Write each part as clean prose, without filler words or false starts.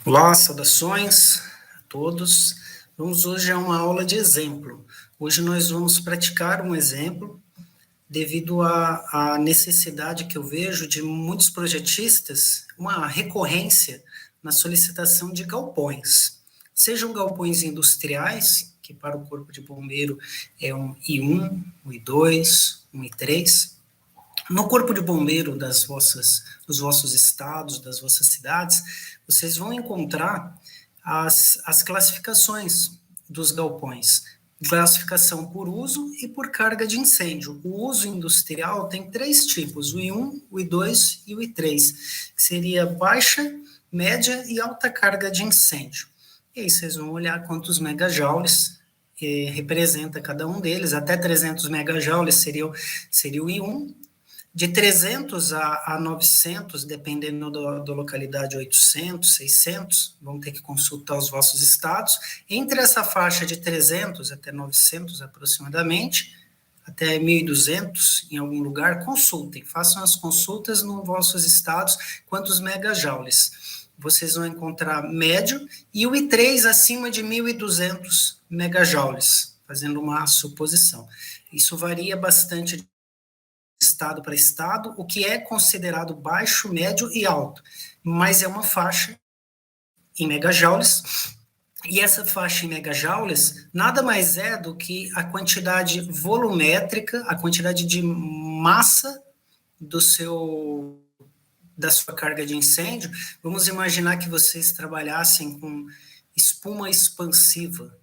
Olá, saudações a todos. Vamos hoje a uma aula de exemplo. Hoje nós vamos praticar um exemplo devido à necessidade que eu vejo de muitos projetistas, uma recorrência na solicitação de galpões. Sejam galpões industriais, que para o Corpo de Bombeiro é um I1, um I2, um I3. No Corpo de Bombeiro dos vossos estados, das vossas cidades, vocês vão encontrar as classificações dos galpões. Classificação por uso e por carga de incêndio. O uso industrial tem 3 tipos, o I1, o I2 e o I3, que seria baixa, média e alta carga de incêndio. E aí vocês vão olhar quantos megajoules representa cada um deles, até 300 megajoules seria o I1, de 300 a 900, dependendo da localidade, 800, 600, vão ter que consultar os vossos estados. Entre essa faixa de 300 até 900 aproximadamente, até 1.200 em algum lugar, consultem, façam as consultas nos vossos estados, quantos megajoules. Vocês vão encontrar médio, e o I3 acima de 1.200 megajoules, fazendo uma suposição. Isso varia bastante estado para estado, o que é considerado baixo, médio e alto, mas é uma faixa em megajoules, e essa faixa em megajoules nada mais é do que a quantidade volumétrica, a quantidade de massa da sua carga de incêndio. Vamos imaginar que vocês trabalhassem com espuma expansiva,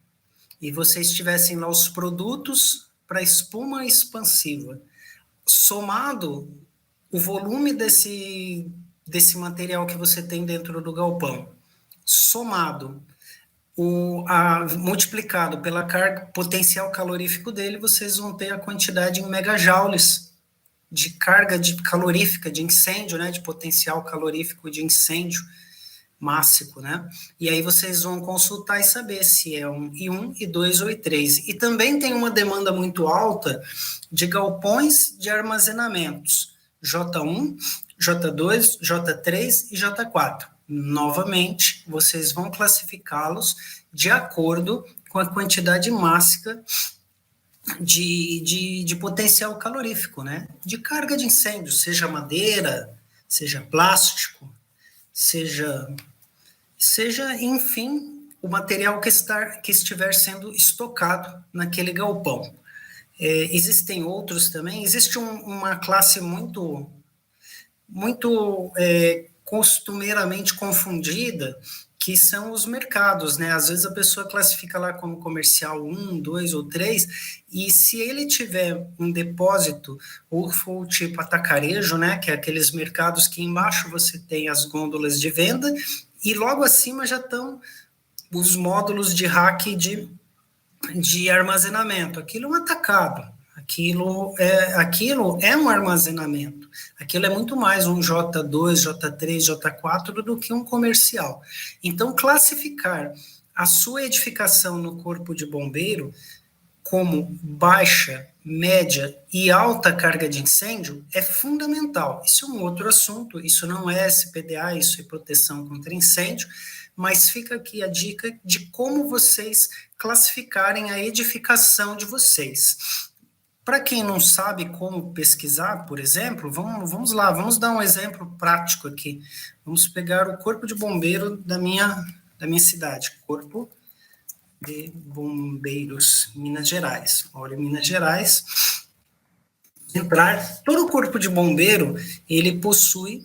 e vocês tivessem lá os produtos para espuma expansiva. Somado o volume desse material que você tem dentro do galpão, somado multiplicado pela carga potencial calorífico dele, vocês vão ter a quantidade em megajoules de carga calorífica de incêndio, né, de potencial calorífico de incêndio máximo, né? E aí vocês vão consultar e saber se é um I1, I2 ou I3. E também tem uma demanda muito alta de galpões de armazenamentos, J1, J2, J3 e J4. Novamente, vocês vão classificá-los de acordo com a quantidade máxima de potencial calorífico, né? De carga de incêndio, seja madeira, seja plástico, seja, enfim, o material que estiver sendo estocado naquele galpão. Existem outros também, existe uma classe muito costumeiramente confundida, que são os mercados, né? Às vezes a pessoa classifica lá como comercial 1, 2 ou 3, e se ele tiver um depósito, ou for tipo atacarejo, né? Que é aqueles mercados que embaixo você tem as gôndolas de venda, e logo acima já estão os módulos de rack de armazenamento. Aquilo é um atacado, aquilo é um armazenamento, aquilo é muito mais um J2, J3, J4 do que um comercial. Então, classificar a sua edificação no Corpo de Bombeiro como baixa, média e alta carga de incêndio é fundamental. Isso é um outro assunto, isso não é SPDA, isso é proteção contra incêndio, mas fica aqui a dica de como vocês classificarem a edificação de vocês. Para quem não sabe como pesquisar, por exemplo, vamos lá, vamos dar um exemplo prático aqui. Vamos pegar o Corpo de Bombeiro da minha cidade, Corpo de Bombeiros, Minas Gerais. Olha, Minas Gerais, todo o Corpo de Bombeiro, ele possui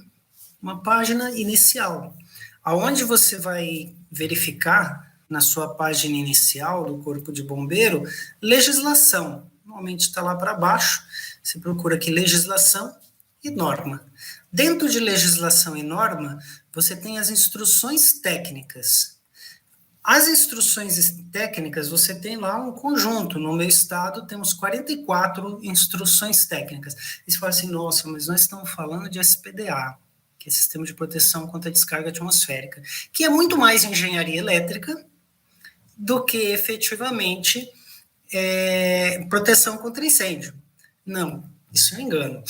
uma página inicial, aonde você vai verificar na sua página inicial do Corpo de Bombeiro, legislação. Normalmente está lá para baixo, você procura aqui legislação e norma. Dentro de legislação e norma, você tem as instruções técnicas. As instruções técnicas, você tem lá um conjunto. No meu estado, temos 44 instruções técnicas. E você fala assim, nossa, mas nós estamos falando de SPDA, que é Sistema de Proteção contra a Descarga Atmosférica, que é muito mais engenharia elétrica do que efetivamente proteção contra incêndio. Não, isso é um engano.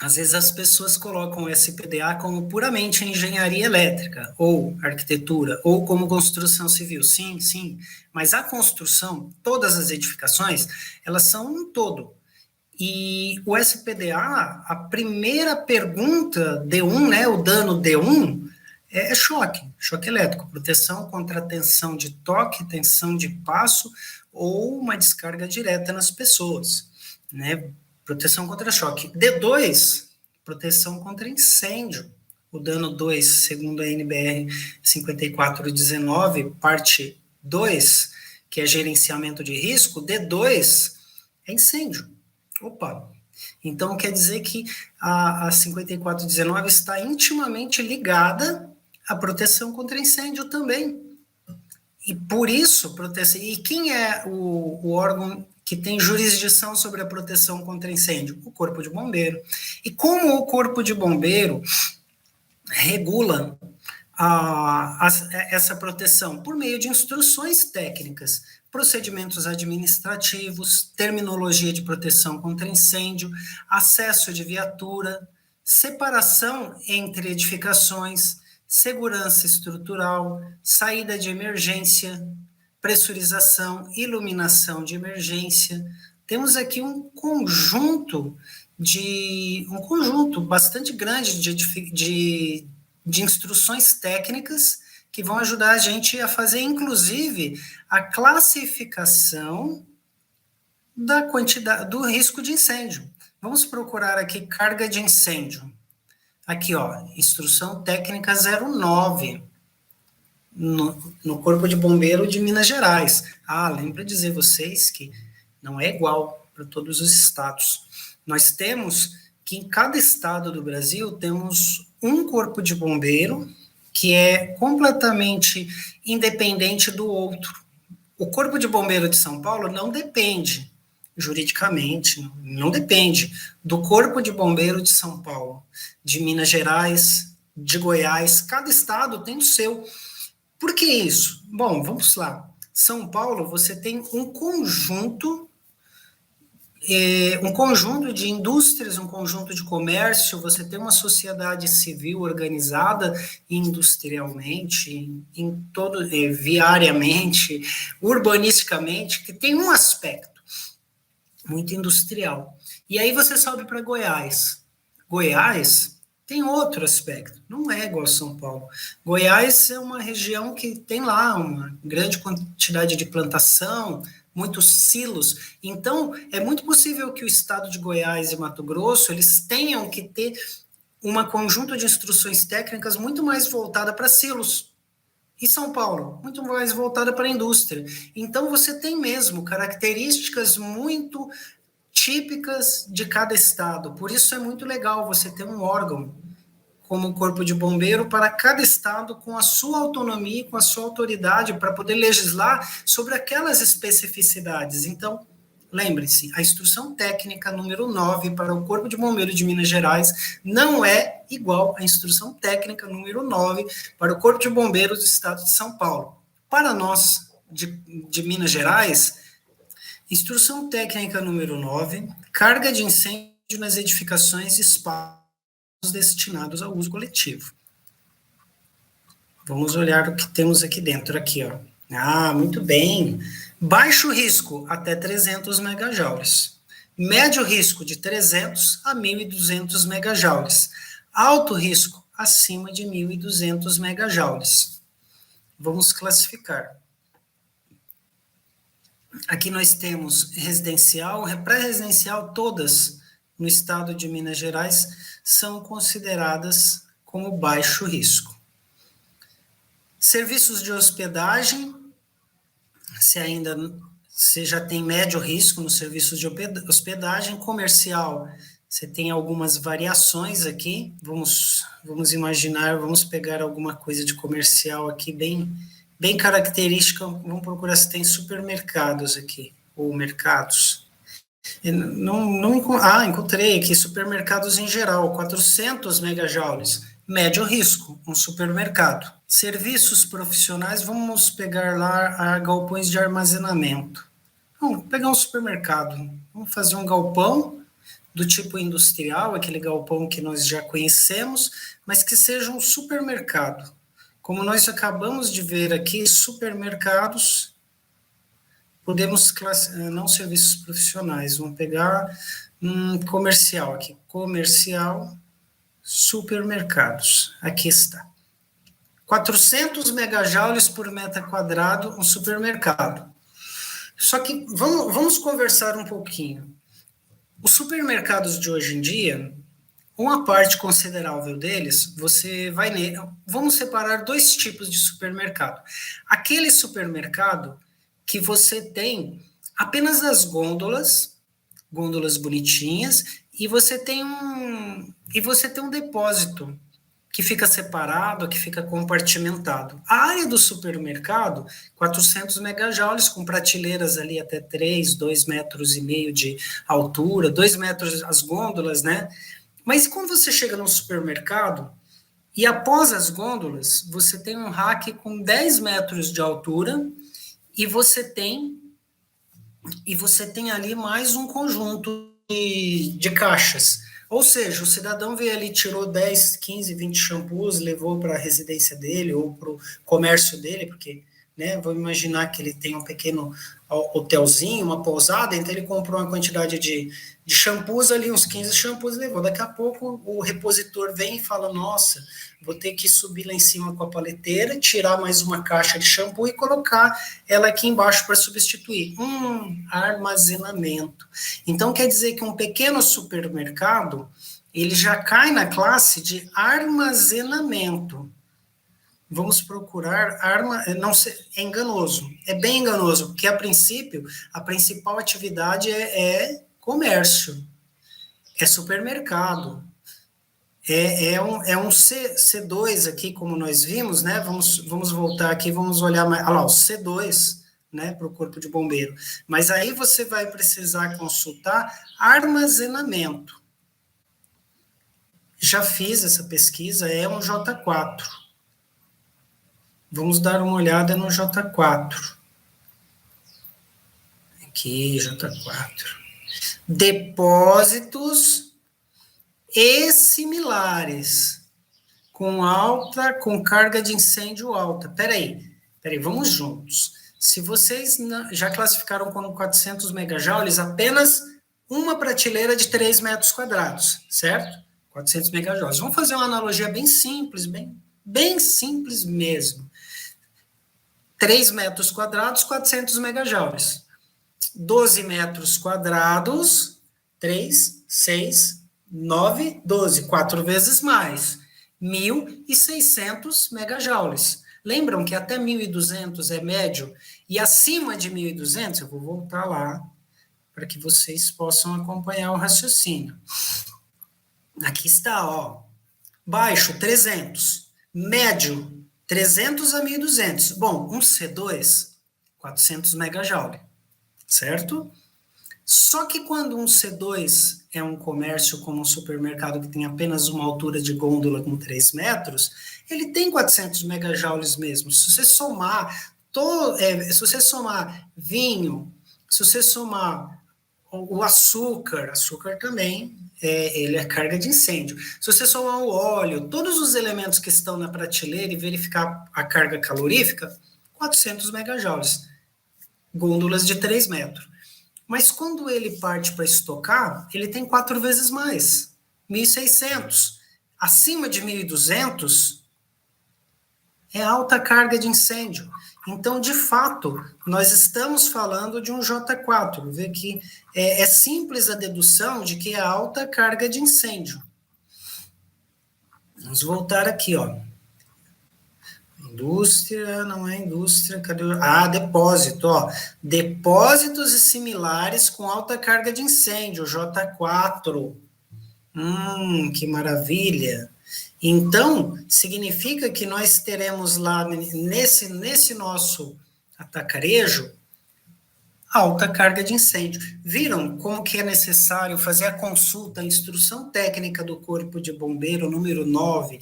Às vezes as pessoas colocam o SPDA como puramente engenharia elétrica, ou arquitetura, ou como construção civil. Sim, sim, mas a construção, todas as edificações, elas são um todo. E o SPDA, a primeira pergunta, D1, né, o dano D1, é choque elétrico, proteção contra tensão de toque, tensão de passo, ou uma descarga direta nas pessoas, né? Proteção contra choque. D2, proteção contra incêndio. O dano 2, segundo a NBR 5419, parte 2, que é gerenciamento de risco, D2 é incêndio. Opa! Então, quer dizer que a 5419 está intimamente ligada à proteção contra incêndio também. E por isso, proteção. E quem é o órgão que tem jurisdição sobre a proteção contra incêndio? O Corpo de Bombeiro. E como o Corpo de Bombeiro regula essa proteção? Por meio de instruções técnicas, procedimentos administrativos, terminologia de proteção contra incêndio, acesso de viatura, separação entre edificações, segurança estrutural, saída de emergência, pressurização, iluminação de emergência. Temos aqui um conjunto bastante grande de instruções técnicas que vão ajudar a gente a fazer, inclusive, a classificação da quantidade do risco de incêndio. Vamos procurar aqui carga de incêndio. Aqui, ó, instrução técnica 09, no Corpo de Bombeiro de Minas Gerais. Lembro de dizer vocês que não é igual para todos os estados. Nós temos que em cada estado do Brasil temos um corpo de bombeiro que é completamente independente do outro. O Corpo de Bombeiro de São Paulo não depende, juridicamente, não depende do Corpo de Bombeiro de São Paulo, de Minas Gerais, de Goiás, cada estado tem o seu. Por que isso? Bom, vamos lá. São Paulo, você tem um conjunto de indústrias, um conjunto de comércio, você tem uma sociedade civil organizada industrialmente, viariamente, urbanisticamente, que tem um aspecto muito industrial. E aí você sobe para Goiás. Goiás tem outro aspecto, não é igual a São Paulo. Goiás é uma região que tem lá uma grande quantidade de plantação, muitos silos. Então, é muito possível que o estado de Goiás e Mato Grosso, eles tenham que ter um conjunto de instruções técnicas muito mais voltada para silos. E São Paulo, muito mais voltada para a indústria. Então, você tem mesmo características muito típicas de cada estado. Por isso é muito legal você ter um órgão como o Corpo de Bombeiro para cada estado com a sua autonomia, com a sua autoridade para poder legislar sobre aquelas especificidades. Então, lembre-se, a instrução técnica número 9 para o Corpo de Bombeiro de Minas Gerais não é igual à instrução técnica número 9 para o Corpo de Bombeiros do Estado de São Paulo. Para nós, de Minas Gerais, instrução técnica número 9, carga de incêndio nas edificações e espaços destinados ao uso coletivo. Vamos olhar o que temos aqui dentro, aqui, ó. Muito bem. Baixo risco, até 300 megajoules. Médio risco, de 300 a 1.200 megajoules. Alto risco, acima de 1.200 megajoules. Vamos classificar. Aqui nós temos residencial, pré-residencial, todas no estado de Minas Gerais são consideradas como baixo risco. Serviços de hospedagem, você já tem médio risco nos serviços de hospedagem. Comercial, você tem algumas variações aqui. Vamos imaginar, vamos pegar alguma coisa de comercial aqui bem característica. Vamos procurar se tem supermercados aqui, ou mercados. Encontrei aqui, supermercados em geral, 400 megajoules, médio risco, um supermercado. Serviços profissionais, vamos pegar lá galpões de armazenamento. Vamos pegar um supermercado, vamos fazer um galpão do tipo industrial, aquele galpão que nós já conhecemos, mas que seja um supermercado. Como nós acabamos de ver aqui, supermercados, podemos não serviços profissionais, vamos pegar comercial aqui, comercial, supermercados, aqui está. 400 megajoules por metro quadrado, um supermercado. Só que vamos conversar um pouquinho. Os supermercados de hoje em dia, uma parte considerável deles, você vai vamos separar dois tipos de supermercado. Aquele supermercado que você tem apenas as gôndolas bonitinhas, e você tem um depósito que fica separado, que fica compartimentado. A área do supermercado, 400 megajoules, com prateleiras ali até 2,5 metros de altura, 2 metros as gôndolas, né? Mas quando você chega no supermercado, e após as gôndolas, você tem um rack com 10 metros de altura, e você tem ali mais um conjunto de caixas. Ou seja, o cidadão veio ali, tirou 10, 15, 20 shampoos, levou para a residência dele ou para o comércio dele, porque, né, vamos imaginar que ele tem um pequeno hotelzinho, uma pousada, então ele comprou uma quantidade de shampoos ali, uns 15 shampoos, levou. Daqui a pouco o repositor vem e fala, nossa, vou ter que subir lá em cima com a paleteira, tirar mais uma caixa de shampoo e colocar ela aqui embaixo para substituir. Armazenamento. Então, quer dizer que um pequeno supermercado, ele já cai na classe de armazenamento. Vamos procurar não é enganoso, é bem enganoso, porque a princípio, a principal atividade é comércio, é supermercado, é um C2 aqui, como nós vimos, né? Vamos voltar aqui, vamos olhar mais, olha lá, o C2, né, para o corpo de bombeiro. Mas aí você vai precisar consultar armazenamento. Já fiz essa pesquisa, é um J4. Vamos dar uma olhada no J4. Aqui, J4. Depósitos e similares, com carga de incêndio alta. Peraí, vamos juntos. Se vocês já classificaram como 400 megajoules, apenas uma prateleira de 3 metros quadrados, certo? 400 megajoules. Vamos fazer uma analogia bem simples, bem simples mesmo. 3 metros quadrados, 400 megajoules. 12 metros quadrados, 3, 6, 9, 12, 4 vezes mais. 1.600 megajoules. Lembram que até 1.200 é médio? E acima de 1.200, eu vou voltar lá, para que vocês possam acompanhar o raciocínio. Aqui está, ó. Baixo, 300. Médio, 300 a 1.200. Bom, um C2, 400 megajoules, certo? Só que quando um C2 é um comércio como um supermercado que tem apenas uma altura de gôndola com 3 metros, ele tem 400 megajoules mesmo. Se você somar, vinho, se você somar o açúcar também, ele é carga de incêndio. Se você somar o óleo, todos os elementos que estão na prateleira e verificar a carga calorífica, 400 megajoules. Gôndolas de 3 metros. Mas quando ele parte para estocar, ele tem 4 vezes mais, 1.600. Acima de 1.200 é alta carga de incêndio. Então, de fato, nós estamos falando de um J4. Vê que é simples a dedução de que é alta carga de incêndio. Vamos voltar aqui, ó. Indústria, não é indústria, cadê? Depósito, ó. Depósitos e similares com alta carga de incêndio, J4. Que maravilha. Então, significa que nós teremos lá, nesse nosso atacarejo, alta carga de incêndio. Viram como que é necessário fazer a consulta, a instrução técnica do Corpo de Bombeiro, número 9,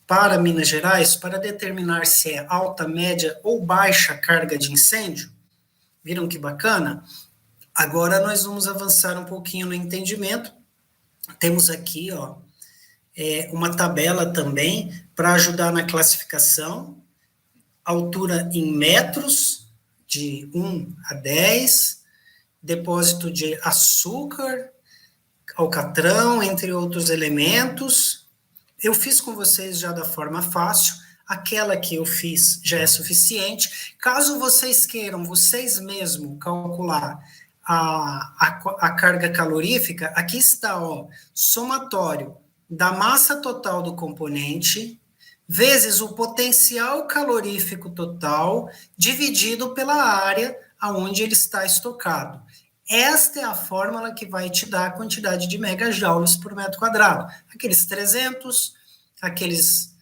para Minas Gerais, para determinar se é alta, média ou baixa carga de incêndio? Viram que bacana? Agora nós vamos avançar um pouquinho no entendimento Temos aqui, ó, uma tabela também para ajudar na classificação, altura em metros, de 1 a 10, depósito de açúcar, alcatrão, entre outros elementos. Eu fiz com vocês já da forma fácil, aquela que eu fiz já é suficiente. Caso vocês queiram, vocês mesmos, calcular a carga calorífica, aqui está, ó, somatório da massa total do componente, vezes o potencial calorífico total, dividido pela área aonde ele está estocado. Esta é a fórmula que vai te dar a quantidade de megajoules por metro quadrado. Aqueles 300, aqueles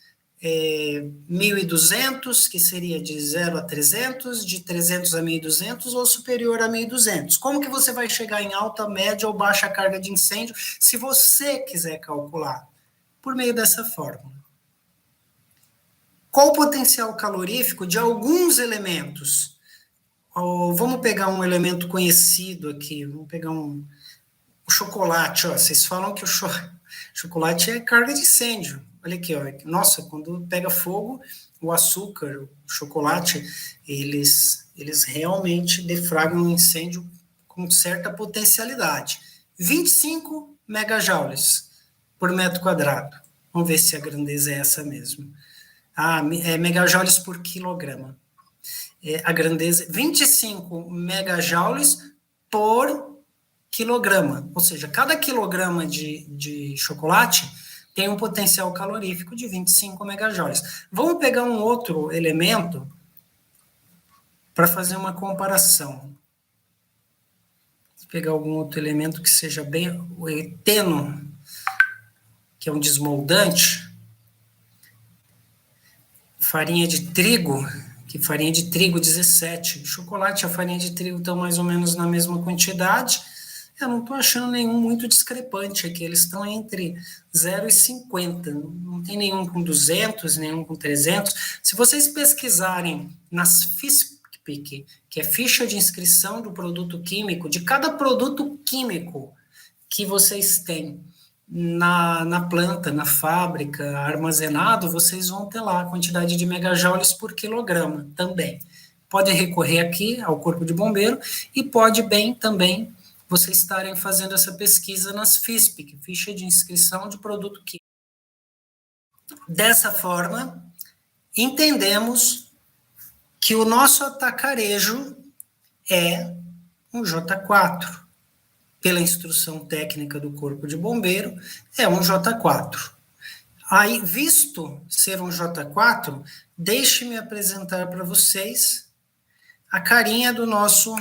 1.200, que seria de 0 a 300, de 300 a 1.200 ou superior a 1.200. Como que você vai chegar em alta, média ou baixa carga de incêndio, se você quiser calcular? Por meio dessa fórmula. Qual o potencial calorífico de alguns elementos? Vamos pegar um elemento conhecido aqui, vamos pegar o chocolate, ó, vocês falam que o chocolate é carga de incêndio. Olha aqui, ó, nossa, quando pega fogo, o açúcar, o chocolate, eles realmente deflagram um incêndio com certa potencialidade. 25 megajoules por metro quadrado. Vamos ver se a grandeza é essa mesmo. Megajoules por quilograma. A grandeza, 25 megajoules por quilograma, ou seja, cada quilograma de chocolate tem um potencial calorífico de 25 megajoules. Vamos pegar um outro elemento para fazer uma comparação. Vou pegar algum outro elemento que seja bem... O eteno, que é um desmoldante. Farinha de trigo, que farinha de trigo 17. Chocolate e a farinha de trigo estão mais ou menos na mesma quantidade. Eu não estou achando nenhum muito discrepante aqui, eles estão entre 0 e 50, não tem nenhum com 200, nenhum com 300. Se vocês pesquisarem nas FISPIC, que é ficha de inscrição do produto químico, de cada produto químico que vocês têm na planta, na fábrica, armazenado, vocês vão ter lá a quantidade de megajoules por quilograma também. Pode recorrer aqui ao Corpo de Bombeiro e pode bem também vocês estarem fazendo essa pesquisa nas FISPIC, ficha de inscrição de produto químico. Dessa forma, entendemos que o nosso atacarejo é um J4. Pela instrução técnica do Corpo de Bombeiro, é um J4. Aí, visto ser um J4, deixe-me apresentar para vocês a carinha do nosso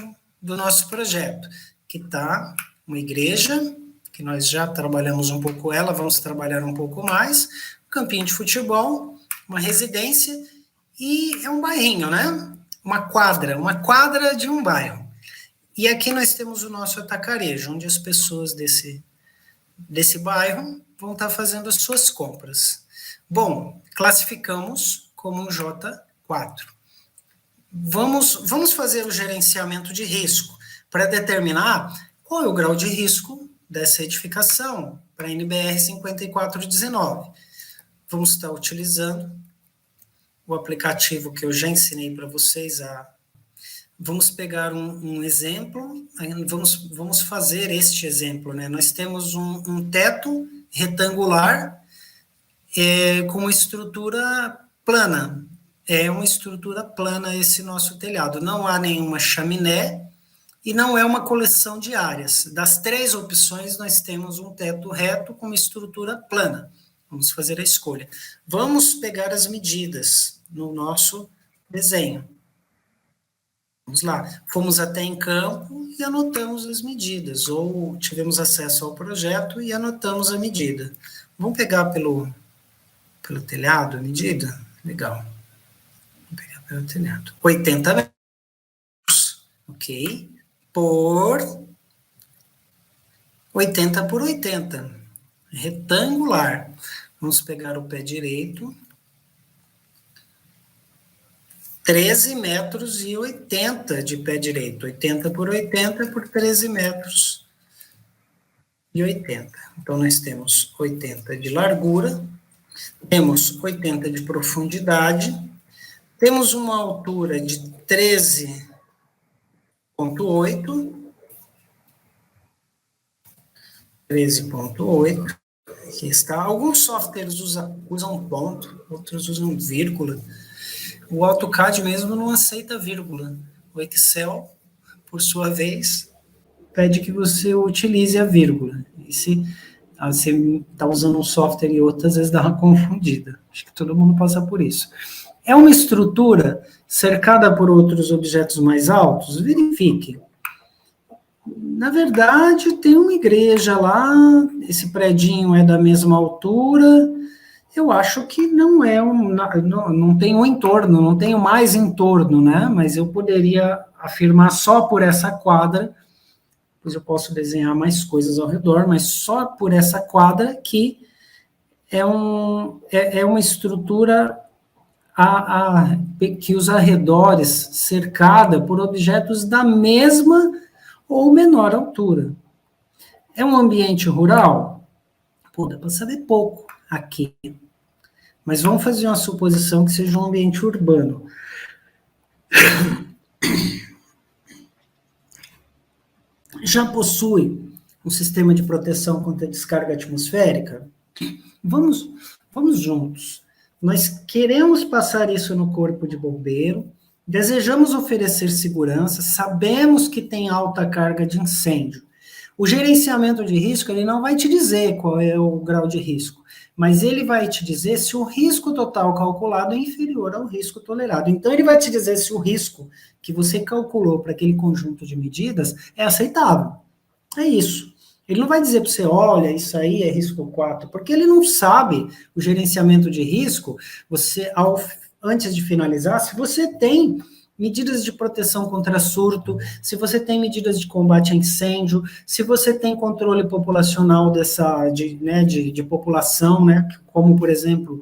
projeto, que está uma igreja, que nós já trabalhamos um pouco ela, vamos trabalhar um pouco mais, um campinho de futebol, uma residência e é um bairrinho, né? Uma quadra de um bairro. E aqui nós temos o nosso atacarejo, onde as pessoas desse bairro vão estar fazendo as suas compras. Bom, classificamos como um J4. Vamos fazer o gerenciamento de risco para determinar qual é o grau de risco dessa edificação para a NBR 5419. Vamos estar utilizando o aplicativo que eu já ensinei para vocês. Vamos pegar um exemplo, vamos fazer este exemplo, né? Nós temos um teto retangular com uma estrutura plana. É uma estrutura plana esse nosso telhado. Não há nenhuma chaminé e não é uma coleção de áreas. Das 3 opções, nós temos um teto reto com uma estrutura plana. Vamos fazer a escolha. Vamos pegar as medidas no nosso desenho. Vamos lá. Fomos até em campo e anotamos as medidas, ou tivemos acesso ao projeto e anotamos a medida. Vamos pegar pelo telhado a medida? Legal. Vamos pegar pelo telhado. 80 metros, ok? Por 80 por 80. Retangular. Vamos pegar o pé direito. 13 metros e 80 de pé direito. 80 por 80 por 13 metros. e 80. Então, nós temos 80 de largura, temos 80 de profundidade, temos uma altura de 13,8, 13,8, aqui está. Alguns softwares usam ponto, outros usam vírgula. O AutoCAD mesmo não aceita vírgula. O Excel, por sua vez, pede que você utilize a vírgula. E se você está usando um software e outro, às vezes dá uma confundida. Acho que todo mundo passa por isso. É uma estrutura cercada por outros objetos mais altos? Verifique. Na verdade, tem uma igreja lá, esse predinho é da mesma altura. Eu acho que não é não tem um entorno, não tem mais entorno, né? Mas eu poderia afirmar só por essa quadra, pois eu posso desenhar mais coisas ao redor, mas só por essa quadra que é uma estrutura que os arredores cercada por objetos da mesma ou menor altura. É um ambiente rural? Pô, dá para saber pouco aqui. Mas vamos fazer uma suposição que seja um ambiente urbano. Já possui um sistema de proteção contra descarga atmosférica? Vamos juntos. Nós queremos passar isso no corpo de bombeiro, desejamos oferecer segurança, sabemos que tem alta carga de incêndio. O gerenciamento de risco, ele não vai te dizer qual é o grau de risco, mas ele vai te dizer se o risco total calculado é inferior ao risco tolerado. Então, ele vai te dizer se o risco que você calculou para aquele conjunto de medidas é aceitável. É isso. Ele não vai dizer para você, olha, isso aí é risco 4, porque ele não sabe o gerenciamento de risco. Antes de finalizar, se você tem medidas de proteção contra surto, se você tem medidas de combate a incêndio, se você tem controle populacional de população, né, como, por exemplo,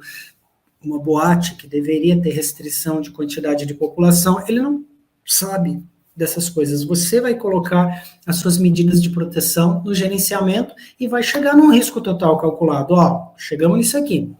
uma boate que deveria ter restrição de quantidade de população, ele não sabe dessas coisas. Você vai colocar as suas medidas de proteção no gerenciamento e vai chegar num risco total calculado. Ó, chegamos nisso aqui.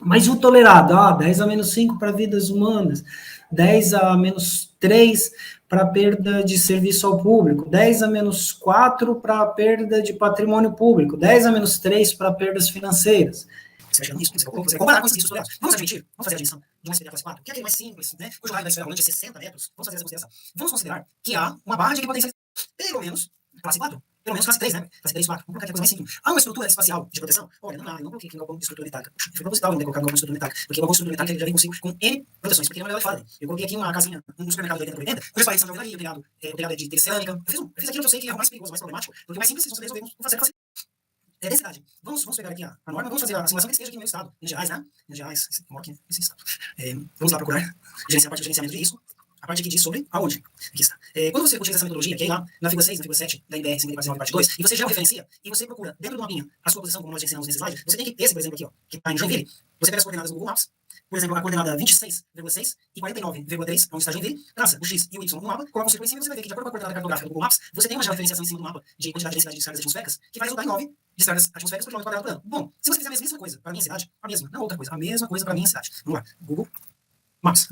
Mas o tolerado, 10 a menos 5 para vidas humanas, 10 a menos 3 para perda de serviço ao público, 10 a menos 4 para perda de patrimônio público, 10 a menos 3 para perdas financeiras. Você vai isso, você vai comparar com esses riscos tolerados. Vamos admitir, vamos fazer a admissão de uma SPDA classe 4, que é aquele mais simples, né, cujo raio da esfera rolante é 60 metros. Vamos fazer essa consideração. Vamos considerar que há uma barra de equipotência, pelo menos, classe 4. Pelo menos classe 3, né? Classe 3, 4. Vamos colocar aqui a coisa mais simples. Há uma estrutura espacial de proteção? Olha, não há. Eu não coloquei aqui no galpão de estrutura metálica. Foi proposital eu não ter colocado no galpão de estrutura metálica. Porque o galpão de estrutura metálica ele já vem consigo com N proteções. Porque ele não é de fora. Eu coloquei aqui uma casinha, um supermercado de 80 por 80, cujas paredes são de alvenaria, o telhado é de cerâmica. Eu fiz aquilo que eu sei que é o mais perigoso, mais problemático. Porque o mais simples, vocês vão saber resolver, fazer classe densidade. Vamos pegar aqui a norma, vamos fazer a simulação que esteja aqui no meu estado. Minas Gerais, né? Minas Gerais, esse estado. Vamos lá procurar a parte de gerenciamento de risco. A parte que diz sobre aonde. Aqui está. Quando você utiliza essa metodologia, que é lá na figura 6, na figura 7 da NBR 5419, parte 2, e você georreferencia, e você procura dentro do mapinha a sua posição, como nós ensinamos nesse slide, você tem que, esse, por exemplo, aqui, ó, que está em Joinville, você pega as coordenadas do Google Maps, por exemplo, a coordenada 26,6 e 49,3, onde está Joinville, traça o X e o Y no mapa, coloca o círculo em cima e você vai ver que, de acordo com a coordenada cartográfica do Google Maps, você tem uma georreferenciação em cima do mapa de quantidade de densidade de descargas atmosféricas, que vai resultar em 9 descargas atmosféricas por quilômetro quadrado por ano. Bom, se você fizer a mesma coisa para a minha cidade, a mesma, não outra coisa, a mesma coisa para a minha cidade. Vamos lá, Google Maps.